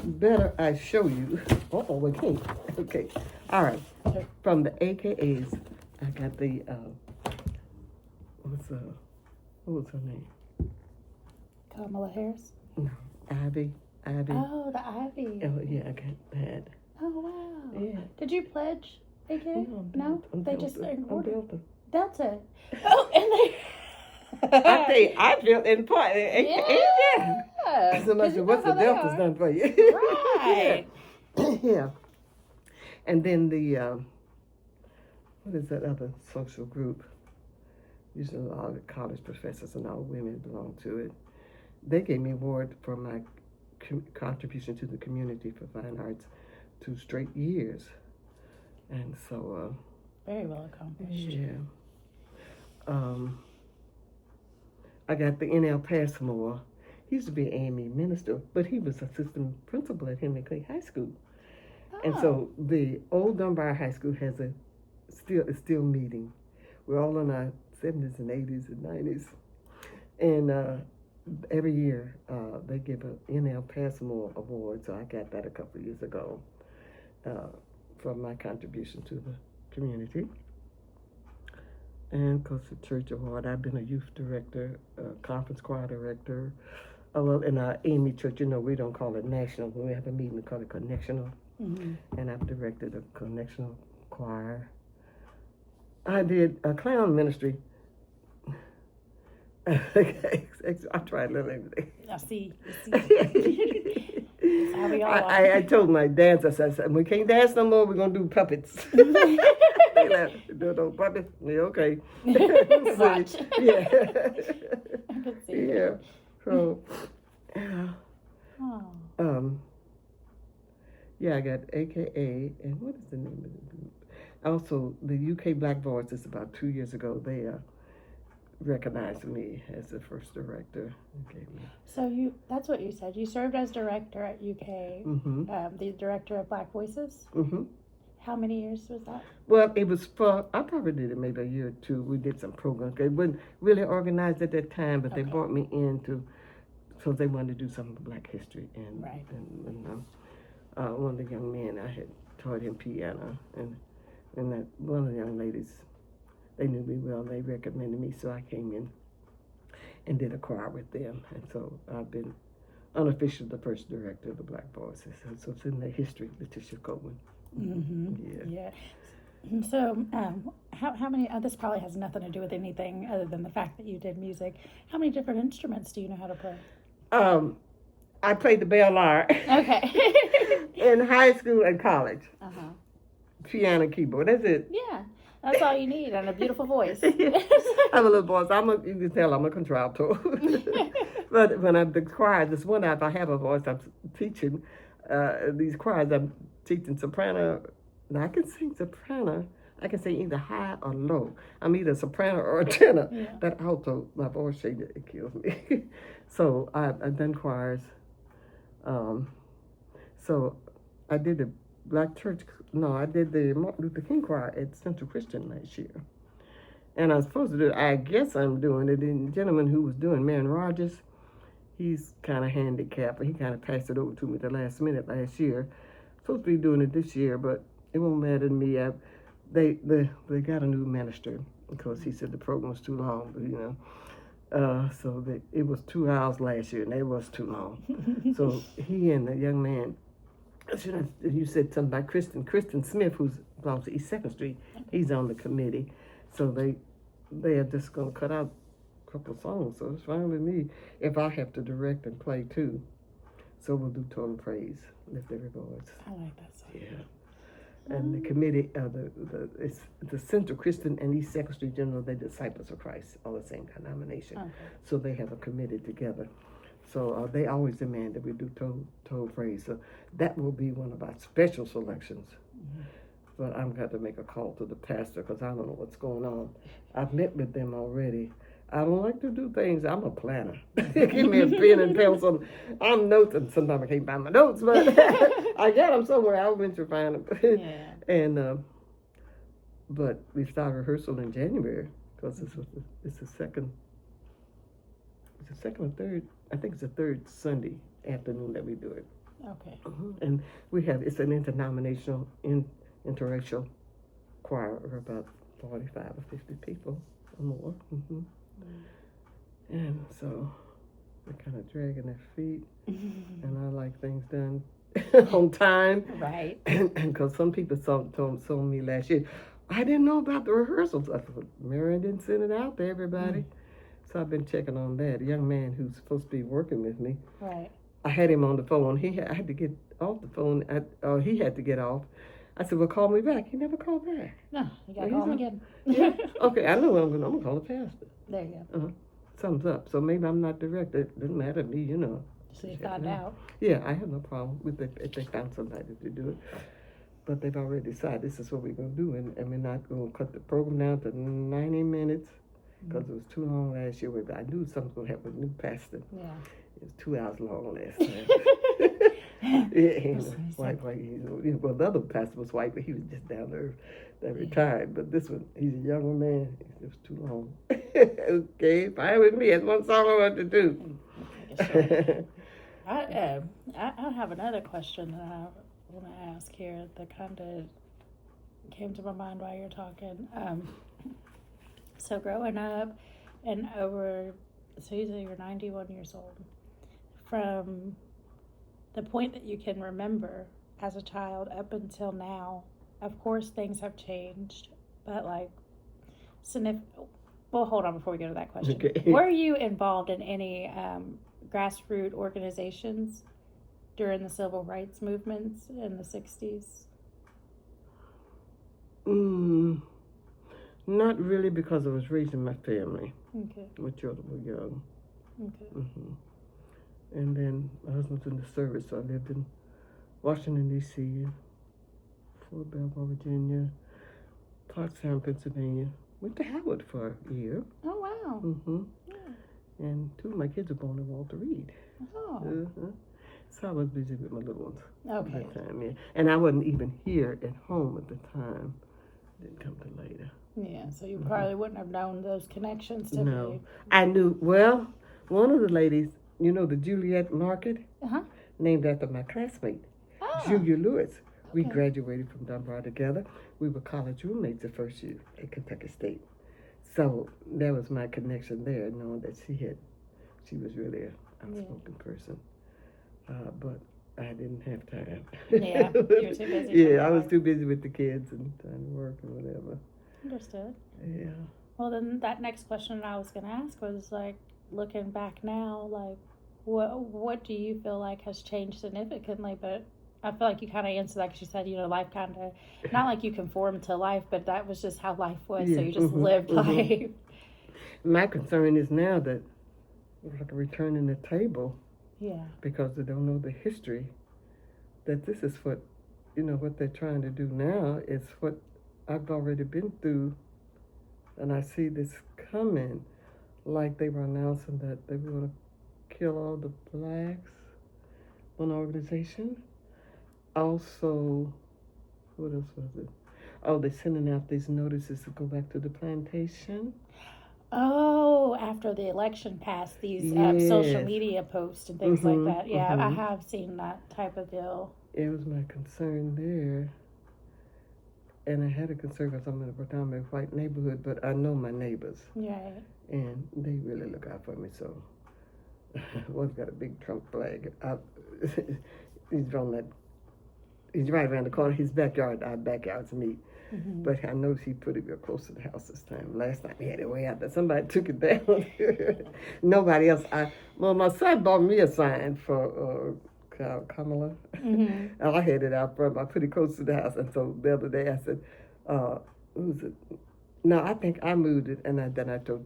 Better I show you. Oh, we can't. Okay. All right. From the AKAs, I got the what was her name? Kamala Harris. No, Ivy. Oh, the Ivy. Oh yeah, I got that. Oh wow. Yeah. Did you pledge AK? No, I'm they Delta. just I'm awarded. Delta. Delta. Oh, and they. I think I feel in part. Yeah. So much of what the Delta's done for you. Right. Yeah. And then the what is that other social group? Usually all the college professors and all women belong to it. They gave me an award for my contribution to the community for fine arts 2 straight years. And so very well accomplished. Yeah. I got the N.L. Passmore. He used to be an A.M.E. minister, but he was assistant principal at Henry Clay High School. Oh. And so the old Dunbar High School has is still meeting. We're all in our 70s and 80s and 90s. And every year they give an N.L. Passmore award, so I got that a couple of years ago for my contribution to the community. And of course, the church award. I've been a youth director, conference choir director. Well, in our A.M.E. church, we don't call it national. When we have a meeting, we call it connectional. And I've directed a connectional choir. I did a clown ministry. I tried a little everything. I see. That's how we all are. I told my dance, I said, we can't dance no more, we're going to do puppets. They laughed. Do those puppets? Yeah, okay. Watch. Yeah. I could see. Yeah. So, yeah, I got AKA, and what is the name of the group? Also, the UK Black Voices, about 2 years ago, they recognized me as the first director. So that's what you said. You served as director at UK, the director of Black Voices? How many years was that? Well, it was I probably did it maybe a year or two. We did some programs. They wasn't really organized at that time, but they brought me in so they wanted to do some Black history. And, right. and one of the young men, I had taught him piano, and that one of the young ladies, they knew me well. They recommended me, so I came in and did a choir with them. And so I've been unofficially the first director of the Black Voices. So it's in the history, Lutisha Coleman. Yeah. So how many, this probably has nothing to do with anything other than the fact that you did music. How many different instruments do you know how to play? I played the bell lyre. Okay. In high school and college. Piano, keyboard, that's it. Yeah. That's all you need, and a beautiful voice. I have a little voice. You can tell I'm a contralto. But when I'm the choir, this one if I have a voice, I'm teaching these choirs. I'm teaching soprano. Now I can sing soprano. I can sing either high or low. I'm either soprano or a tenor. Yeah. But alto, my voice shade, it kills me. So I've done choirs. So I did the Black Church. No, I did the Martin Luther King choir at Central Christian last year. And I was supposed to do it. I guess I'm doing it. And the gentleman who was doing Marion Rogers, he's kind of handicapped. He kind of passed it over to me at the last minute last year. Supposed to be doing it this year, but it won't matter to me. They got a new minister because he said the program was too long. It was 2 hours last year, and it was too long. So he and the young man, you said something about Kristen Smith, who belongs to East 2nd Street. He's on the committee. So they are just going to cut out a couple of songs. So it's fine with me if I have to direct and play too. So we'll do Total Praise, Lift Every Voice. I like that song. Yeah. And the committee, it's the Central Christian and East 2nd Street General, they're Disciples of Christ, all the same denomination. Okay. So they have a committee together. So they always demand that we do total praise. So that will be one of our special selections. Mm-hmm. But I'm going to make a call to the pastor because I don't know what's going on. I've met with them already. I don't like to do things. I'm a planner. Give me a pen and pencil. I'm notes, and sometimes I can't find my notes, but I got them somewhere. I'll venture find them. Yeah. And but we start rehearsal in January because it's the second. It's the second or third. I think it's the third Sunday afternoon that we do it. Okay. Mm-hmm. And it's an interdenominational, interracial choir of about 45 or 50 people or more. Mm-hmm. And so they're kind of dragging their feet, and I like things done on time. Right. And because some people told me last year, I didn't know about the rehearsals. I thought, Marion didn't send it out to everybody. So I've been checking on that. A young man who's supposed to be working with me. Right. I had him on the phone. I had to get off the phone. He had to get off. I said, well, call me back. He never called back. No, you got to call him again. Yeah. Okay, I know what I'm going to call the pastor. There you go. Thumbs up. So maybe I'm not direct. It doesn't matter to me, you know. So you found out. Yeah, I have no problem with it if they found somebody to do it. But they've already decided this is what we're going to do. And we're not going to cut the program down to 90 minutes because it was too long last year. I knew something was going to happen with a new pastor. Yeah. It was 2 hours long last time. Yeah, white. Well, the other pastor was white, but he was just down there, that retired. But this one, he's a younger man. It was too long. Okay, fine with me. That's one song I want to do. I have another question that I want to ask here that kind of came to my mind while you're talking. So growing up and so you say you're 91 years old. From the point that you can remember as a child up until now, of course things have changed, but well, hold on before we go to that question. Okay. Were you involved in any grassroots organizations during the civil rights movements in the 60s? Not really, because I was raising my family. Okay. My children were young. Okay. Mm-hmm. And then my husband's in the service, so I lived in Washington, D.C., Fort Belvoir, Virginia, Pottstown, Pennsylvania. Went to Howard for a year. Oh, wow. Mm-hmm. Yeah. And 2 of my kids were born in Walter Reed. Oh. Uh-huh. So I was busy with my little ones Okay. at that time, yeah. And I wasn't even here at home at the time. Didn't come till later. Yeah, so you probably wouldn't have known those connections to No. I knew, well, one of the ladies, you know, the Juliet Market, named after my classmate, Julia Lewis. We graduated from Dunbar together. We were college roommates the first year at Kentucky State. So that was my connection there, knowing that she was really an outspoken person. But I didn't have time. Yeah, you were too busy. Yeah, I was too busy with the kids and trying to work and whatever. Understood. Yeah. Well, then that next question I was going to ask was, looking back now, what do you feel like has changed significantly? But I feel like you kind of answered that because you said, life kind of, not like you conformed to life, but that was just how life was. Yeah. So you just lived life. My concern is now that we're like returning the table. Yeah. Because they don't know the history, that this is what, what they're trying to do now is what I've already been through. And I see this coming, like they were announcing that they were going to kill all the blacks, one organization. Also, what else was it? Oh, they're sending out these notices to go back to the plantation. Oh, after the election passed, these social media posts and things like that. Yeah, I have seen that type of deal. It was my concern there. And I had a concern because I'm in a predominantly white neighborhood, but I know my neighbors. Right. and they really look out for me. So one's got a big Trump flag. He's on that. He's right around the corner. His backyard, our backyard's meet. Mm-hmm. But I know he put it real close to the house this time. Last time he had it way out there. Somebody took it down. Nobody else. My son bought me a sign for Kamala. Mm-hmm. And I had it out front. I put it close to the house. And so the other day I said, who's it? No, I think I moved it. And then I told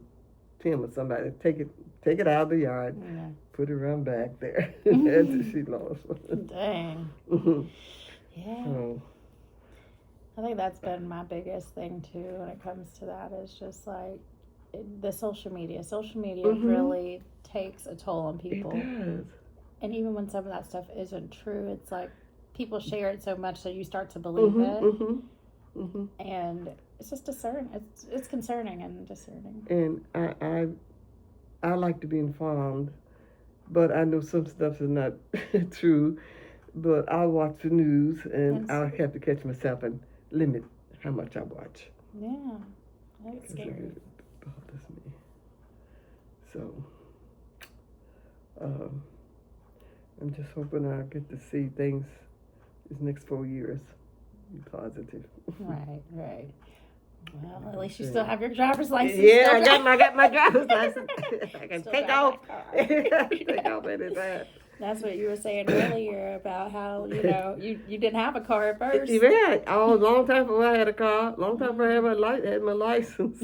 Tim or somebody, take it out of the yard. Yeah. Put it around back there. After she lost. Dang. Yeah. So, I think that's been my biggest thing too when it comes to that is just like the social media. Social media really takes a toll on people. it does. And even when some of that stuff isn't true, it's like people share it so much that you start to believe it. And it's just it's concerning and discerning. And I like to be informed, but I know some stuff is not true. But I'll watch the news, and I'll have to catch myself and limit how much I watch. Yeah, that's scary. It bothers me. So, I'm just hoping I get to see things these next 4 years be positive. Right. Well, at least you still have your driver's license. Yeah, I got my driver's license. I can Still take got off. that car. Take off anytime. That's what you were saying earlier about how, you didn't have a car at first. Yeah, a long time before I had a car. Long time before I had my license.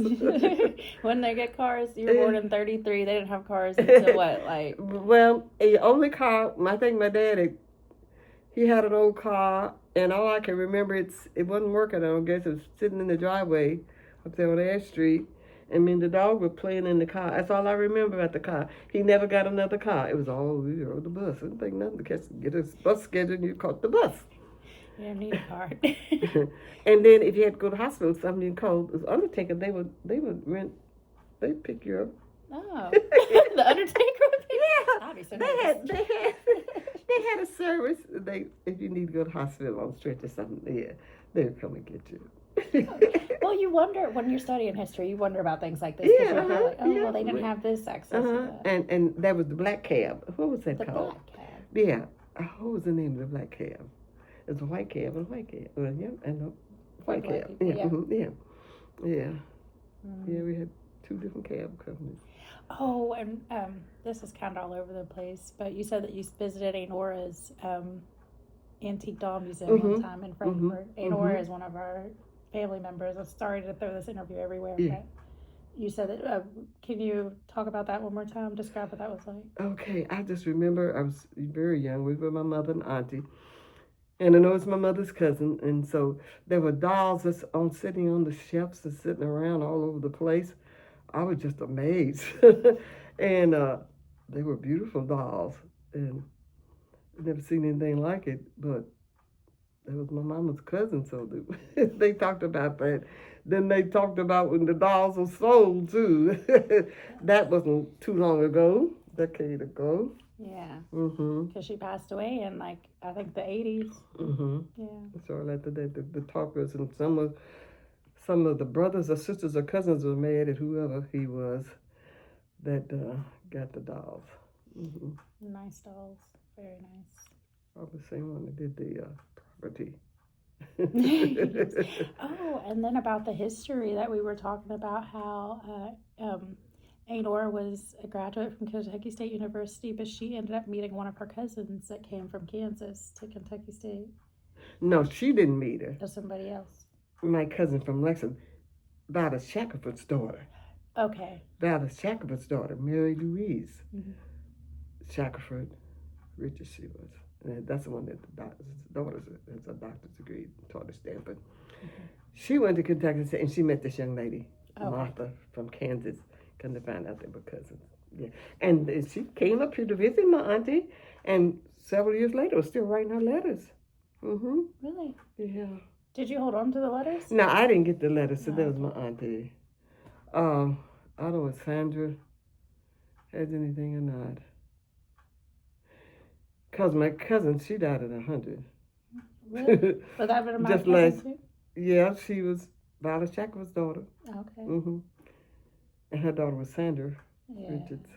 When they get cars, you were born in 33. They didn't have cars until what, like? Well, the only car, I think my dad, he had an old car, and all I can remember, it wasn't working, I don't guess. It was sitting in the driveway up there on Ash Street. I mean, the dog was playing in the car. That's all I remember about the car. He never got another car. It was all, we rode the bus. I didn't think nothing to get a bus schedule, and you caught the bus. You don't need a car. And then if you had to go to the hospital, something you called was Undertaker, they would they'd pick you up. Oh, the Undertaker would pick you up? That'd be so nice. They had a service. If you need to go to the hospital on stretch or something, they would come and get you. Well, you wonder when you're studying history. You wonder about things like this. Yeah, You're like, well, they didn't have this access. To that. And that was the black cab. What was that The called? black cab. Yeah. What was the name of the black cab? It's a white cab and a white cab. Well, yeah, and a white cab. People, Yeah. Yeah. Mm-hmm. Yeah, we had 2 different cab companies. Oh, and this is kind of all over the place, but you said that you visited A.M.E. Antique Doll Museum one time in Frankfurt. A.M.E. is one of our family members. I'm sorry to throw this interview everywhere, but you said that. Can you talk about that one more time? Describe what that was like. Okay, I just remember I was very young. We were my mother and auntie. And I know it's my mother's cousin. And so there were dolls that's sitting on the shelves and sitting around all over the place. I was just amazed. And they were beautiful dolls. And I've never seen anything like it. But that was my mama's cousin. So they talked about that. Then they talked about when the dolls were sold, too. That wasn't too long ago, a decade ago. Yeah. Mm-hmm. Because she passed away in, I think the 80s. Mm-hmm. Yeah. So after that, the talkers and some of the brothers or sisters or cousins were mad at whoever he was that got the dolls. Mm-hmm. Nice dolls. Very nice. Probably the same one that did the property. Oh, and then about the history that we were talking about, how A.M.E. was a graduate from Kentucky State University, but she ended up meeting one of her cousins that came from Kansas to Kentucky State. No, she didn't meet her. Or somebody else. My cousin from Lexington, Valdez Shackelford's daughter. Okay. Valdez Shackelford's daughter, Mary Louise Shackelford, rich as she was. And that's the one that the daughter has a doctor's degree, taught at Stanford. She went to Kentucky State and she met this young lady, Martha, from Kansas. Come to find out they were cousins. Yeah. And she came up here to visit my auntie, and several years later was still writing her letters. Mm-hmm. Really? Yeah. Did you hold on to the letters? No, I didn't get the letters, so that was my auntie. I don't know if Sandra has anything or not. Because my cousin, she died at 100. Really? But that would have Just my cousin yeah, she was Violet Shackelford's daughter. too? Okay. Mm-hmm. and her daughter was Sandra Richards.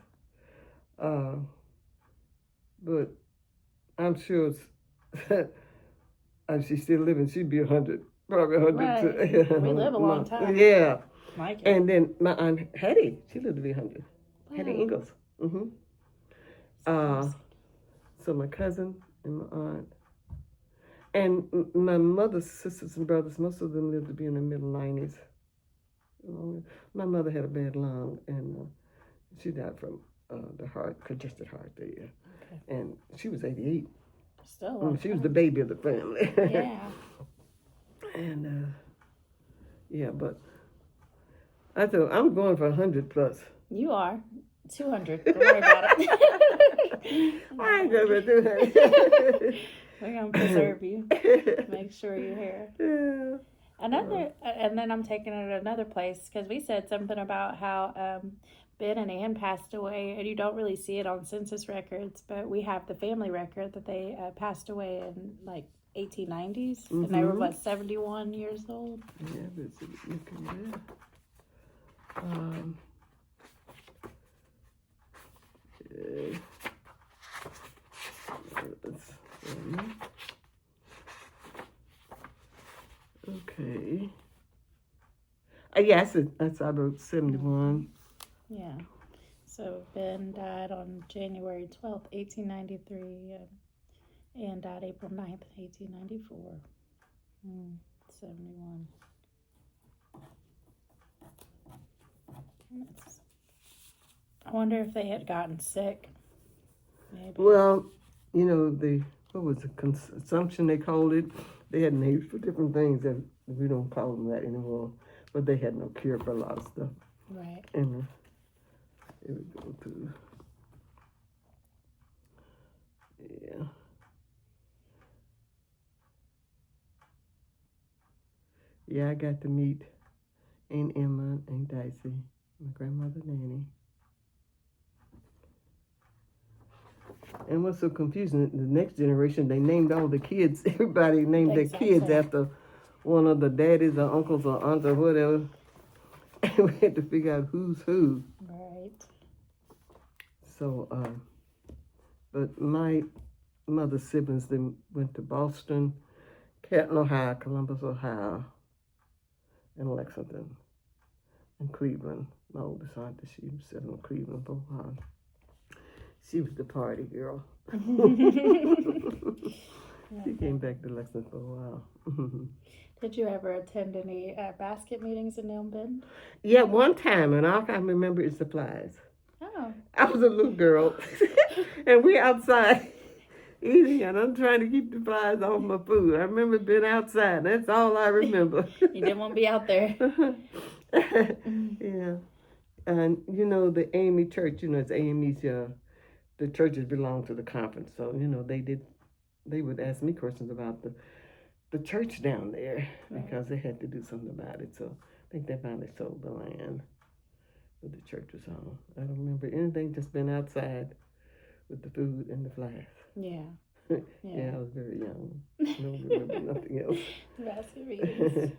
But I'm sure if she's still living, she'd be 100. Probably 100. Right. We live a long time. Yeah. Like it. And then my aunt Hetty, she lived to be 100. Wow. Hetty Ingalls. So my cousin and my aunt. And my mother's sisters and brothers, most of them lived to be in the middle 90s. My mother had a bad lung, and she died from the congested heart there. Okay. And she was 88. Still. She was the baby of the family. Yeah. And, but I thought, I'm going for 100 plus. You are. 200. Don't worry about it. I ain't going for 200. We're going to preserve you. Make sure you're here. Yeah. And then I'm taking it to another place, because we said something about how Ben and Ann passed away, and you don't really see it on census records, but we have the family record that they passed away in like 1890s, and they were 71 years old. Yeah, but look at that. Okay. Yes, that's I wrote 71. Yeah. So Ben died on January 12th, 1893, and died April 9th, 1894. 71. I wonder if they had gotten sick. Maybe. Well, what was the consumption they called it? They had names for different things that we don't call them that anymore. But they had no cure for a lot of stuff. Right. And here we go to, yeah. Yeah, I got to meet Aunt Emma, Aunt Dicey, my grandmother Nannie. And what's so confusing, the next generation, they named all the kids, everybody named their kids after one of the daddies or uncles or aunts or whatever. And we had to figure out who's who. Right. So, but my mother's siblings, they went to Boston, Canton, Ohio, Columbus, Ohio, and Lexington, and Cleveland. My oldest aunt, she was sitting in Cleveland for a while. She was the party girl. She came back to Lexington for a while. Did you ever attend any basket meetings in Elm Bend? Yeah, one time, and all I can remember is the flies. Oh. I was a little girl, and we outside eating, and I'm trying to keep the flies off my food. I remember being outside. That's all I remember. You didn't want to be out there. Yeah. And, the A.M.E. church, it's A.M.E.'s, the churches belong to the conference. So, they would ask me questions about the church down there, because they had to do something about it. So I think they finally sold the land where the church was on. I don't remember anything, just been outside with the food and the flies. Yeah. Yeah, I was very young. I don't remember nothing else. Basket meetings.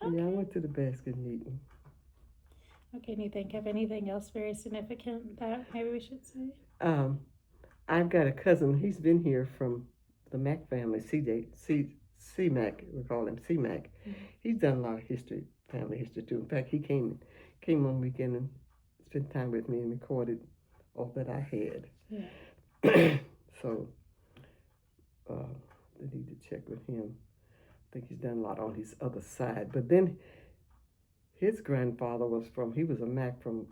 Yeah, I went to the basket meeting. Okay, and you think of anything else very significant that maybe we should say? I've got a cousin. He's been here from the Mac family, C-Mac, we call him C-Mac. Mm-hmm. He's done a lot of family history too. In fact, he came one weekend and spent time with me and recorded all that I had. Yeah. So, I need to check with him. I think he's done a lot on his other side. But then his grandfather he was a Mac from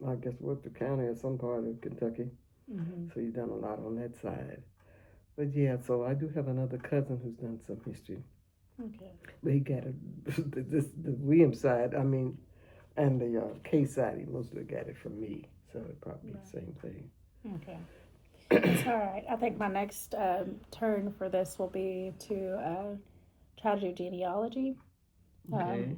I guess, Worcester County or some part of Kentucky. Mm-hmm. So he's done a lot on that side. But yeah, so I do have another cousin who's done some history. Okay. But he got the Williams side, and the Caise side, he mostly got it from me. So it'd probably be the same thing. Okay. That's all right. I think my next turn for this will be to try to do genealogy. Okay.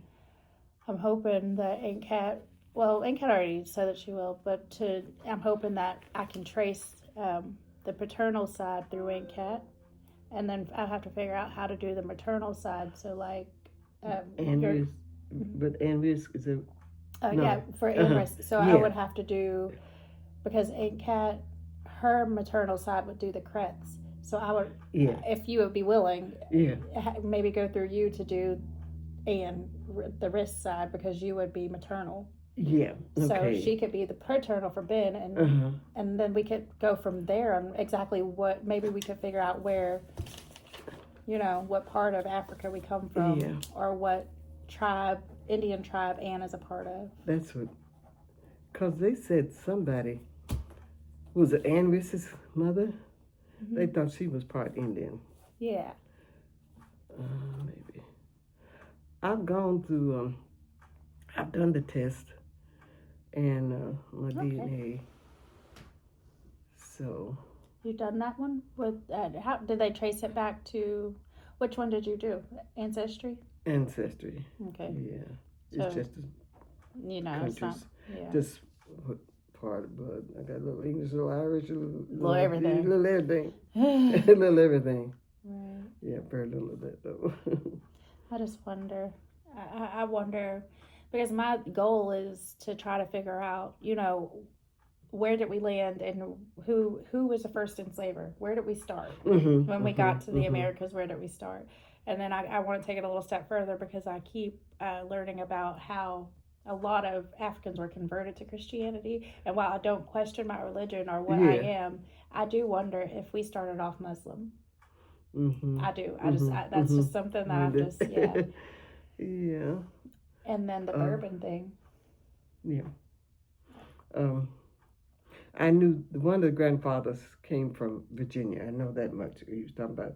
I'm hoping that Aunt Kat already said that she will, but I'm hoping that I can trace the paternal side through Aunt Kat, and then I'll have to figure out how to do the maternal side. So, like, but Aunt Riz, is it? Oh, No. yeah, for Amherst. So I Yeah. would have to do, because Aunt Kat, her maternal side would do the Kretz. So I would, Yeah. if you would be willing, Yeah. maybe go through you to do the wrist side, because you would be maternal. Yeah. Okay. So she could be the paternal for Ben, and and then we could go from there on exactly what, maybe we could figure out where, what part of Africa we come from, Yeah. or what tribe, Indian tribe Anne is a part of. That's what, because they said somebody, was it Ann Riss's mother? Mm-hmm. They thought she was part Indian. Yeah. Maybe. I've gone through, I've done the test and my DNA. So. You've done that one? With how did they trace it back to, which one did you do? Ancestry? Ancestry. Okay. Yeah. It's So, just it's not, just what part of blood. I got a little English, a little Irish, a little everything. A little everything. A little everything. Right. Yeah, very little of that though. I just wonder. I wonder, because my goal is to try to figure out, where did we land, and who was the first enslaver? Where did we start? When we got to the Americas, where did we start? And then I want to take it a little step further, because I keep learning about how a lot of Africans were converted to Christianity. And while I don't question my religion or what I am, I do wonder if we started off Muslim. I do. That's just something that I'm just, Yeah. And then the bourbon thing. Yeah. I knew one of the grandfathers came from Virginia. I know that much. He was talking about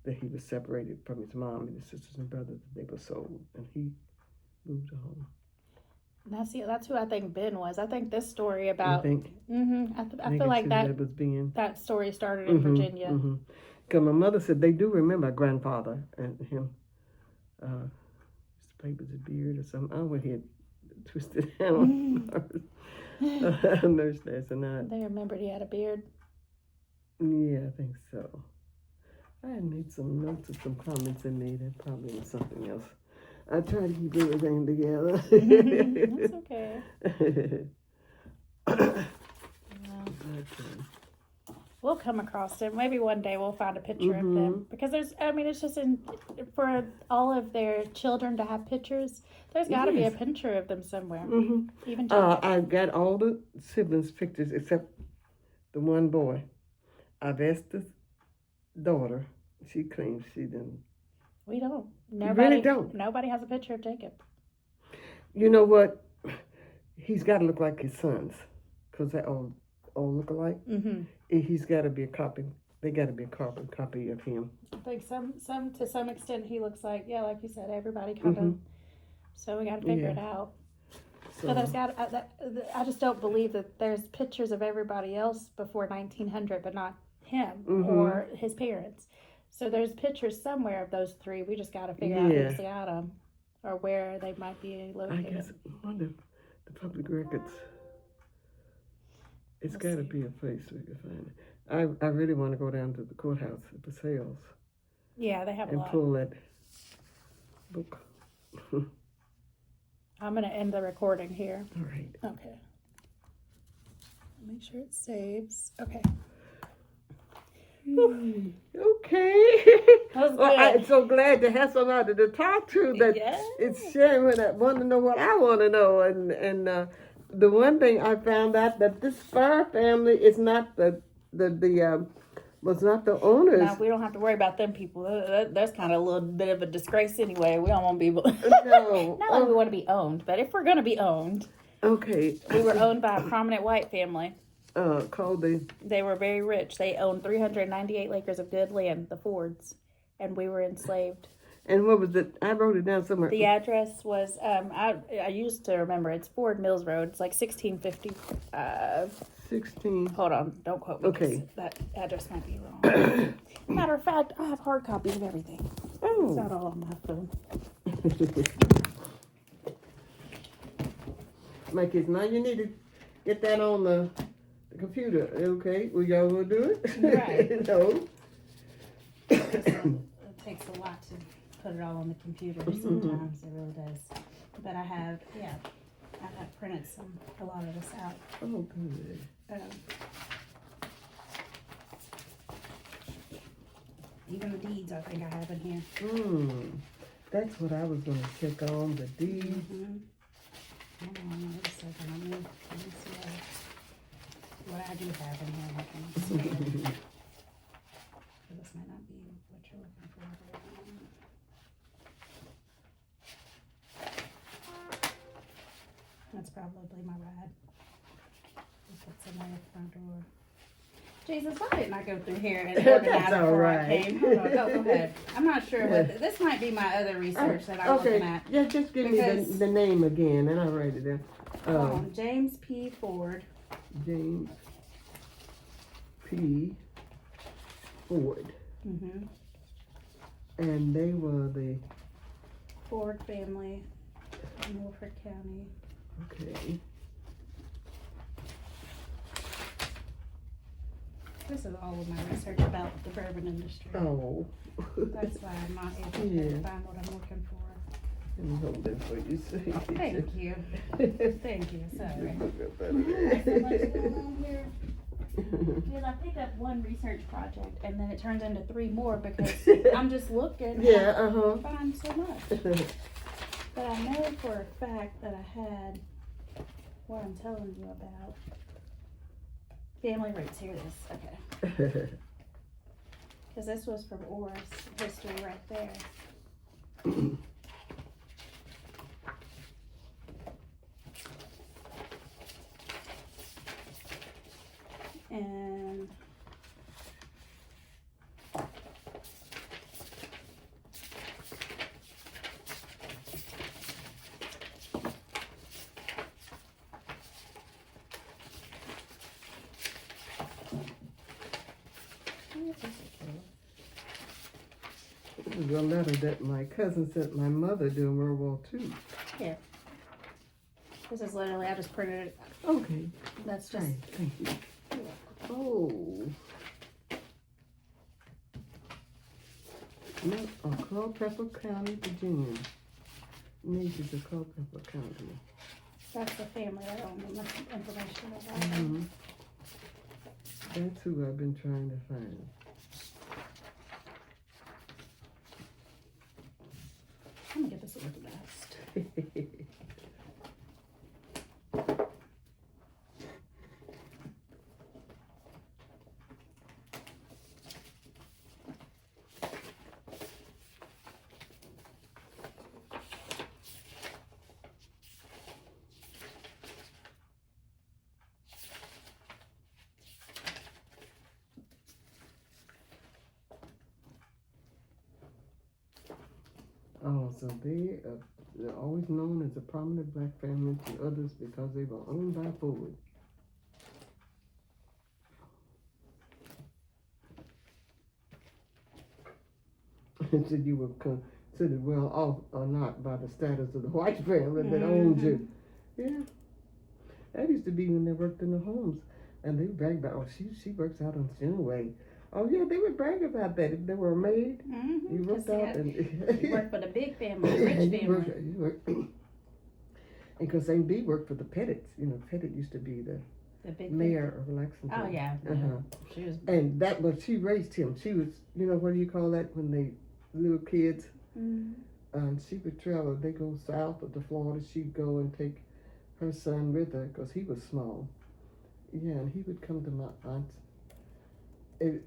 that he was separated from his mom and his sisters and brothers. They were sold, and he moved home. That's who I think Ben was. I think this story about. You think? I feel like that was Ben. That story started in Virginia. Because my mother said they do remember grandfather and him. Used to play with his beard or something. I don't know what he had twisted down. Nurse last night. They remembered he had a beard. Yeah, I think so. I had made some notes of some comments I made. That probably was something else. I try to keep everything together. That's okay. We'll come across it. Maybe one day we'll find a picture of them. Because it's just for all of their children to have pictures, there's got to be a picture of them somewhere. Even I got all the siblings' pictures except the one boy. I've asked the daughter. She claims she didn't. We don't. Really don't. Nobody has a picture of Jacob. You know what? He's got to look like his sons, because they all look alike. He's got to be a copy. They got to be a carbon copy of him. I think some to some extent he looks like, like you said, everybody kind of. So we got to figure it out. So there's I just don't believe that there's pictures of everybody else before 1900, but not him or his parents. So there's pictures somewhere of those three. We just got to figure out who's got them or where they might be located. I guess one of the public records. It's got to be a place we can find it. I really want to go down to the courthouse at the sales. Yeah, they have a lot. And pull that book. I'm going to end the recording here. All right. Okay. Make sure it saves. Okay. Okay. I'm so glad to have somebody to talk to that it's sharing when I want to know what I want to know. And the one thing I found out that this Spar family is not was not the owners. No, we don't have to worry about them people. That's kind of a little bit of a disgrace anyway. We don't want to be. No. Not that we want to be owned, but if we're going to be owned. Okay. We were owned by a prominent white family. They were very rich. They owned 398 acres of good land, the Fords, and we were enslaved. And what was it? I wrote it down somewhere. The address was, I used to remember, it's Ford Mills Road. It's like 1650. 16. Hold on, don't quote me. Okay. That address might be wrong. Matter of fact, I have hard copies of everything. Oh. It's not all on my phone. My kids, now you need to get that on the computer. Okay, well, y'all gonna do it? Right. No. It takes a lot to put it all on the computer sometimes. It really does. But I had printed a lot of this out. Oh, good. Even the deeds, I think I have in here. That's what I was going to check on, the deed. Hold on, wait a second. Let me see what I do have in here. This might not be what you're looking for. That's probably my ride. If it's in the front door. Jesus, why didn't I go through here and organize before I came? Hold on, go ahead. I'm not sure what, this might be my other research that I'm looking at. Yeah, just give me the name again and I'll write it down. James P. Ford. James P. Ford. And they were the Ford family in Norfolk County. Okay. This is all of my research about the bourbon industry. Oh. That's why I'm not able to find what I'm looking for. Let me hold that for you. Thank you. Thank you. Sorry. Because I picked up one research project and then it turns into 3 more because I'm just looking and find so much. But I know for a fact that I had what I'm telling you about. Family roots, here it is. Okay. Because this was from Oris history right there. And this is a letter that my cousin sent my mother during World War II. here. This is literally, I just printed it. Okay. That's just. Right, thank you. Oh. No, Culpeper County, Virginia. Needs of Culpeper County. That's the family that owned the information about. That's who I've been trying to find. I'm gonna get this organized. Oh, so they're always known as a prominent black family to others because they were owned by Ford. So you were considered well off or not by the status of the white family that owned you. Yeah. That used to be when they worked in the homes. And they bragged about, oh, she works out on Shinaway. Oh yeah, they would brag about that. If they were a maid, you worked out and you worked for the big family, rich family. And because A.M.E. worked for the Pettits. You know, Pettit used to be the big mayor of Lexington. Oh yeah. She was. And that was, she raised him. She was, you know, what do you call that when they little kids? And she would travel. They go south of the Florida. She'd go and take her son with her because he was small. Yeah, and he would come to my aunt's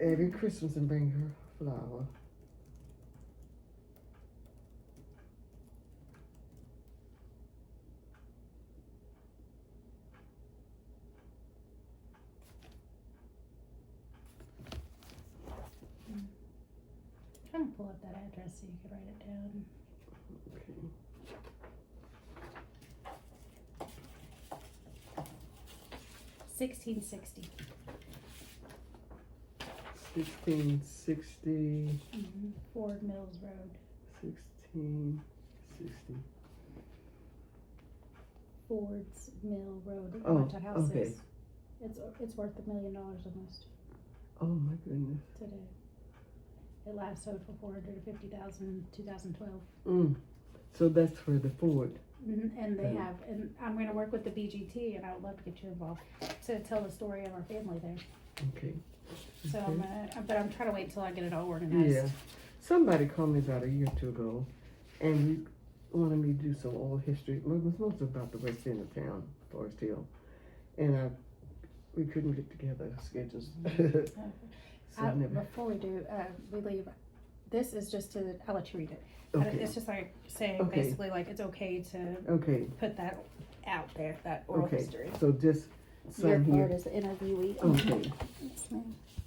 every Christmas and bring her a flower. Trying to pull up that address so you could write it down. Okay. 1660. 1660. Ford Mills Road. 1660. Ford's Mill Road. Oh, Which house okay. is. It's worth $1 million almost Oh my goodness. today. It last sold for $450,000 in 2012. So that's for the Ford. And they Yeah. have, and I'm going to work with the BGT, and I would love to get you involved to tell the story of our family there. Okay. So Okay. but I'm trying to wait until I get it all organized. Yeah. Somebody called me about a year or two ago, and you wanted me to do some oral history. Well, it was mostly about the west end of town, Forest Hill, and we couldn't get together schedules. So I never. Before we leave, this is just to, I'll let you read it. Okay. It's just like saying Okay. basically like it's okay to Okay. put that out there, that oral Okay. history. So just Your sign part here. is the interviewee. Okay. Yes, ma'am.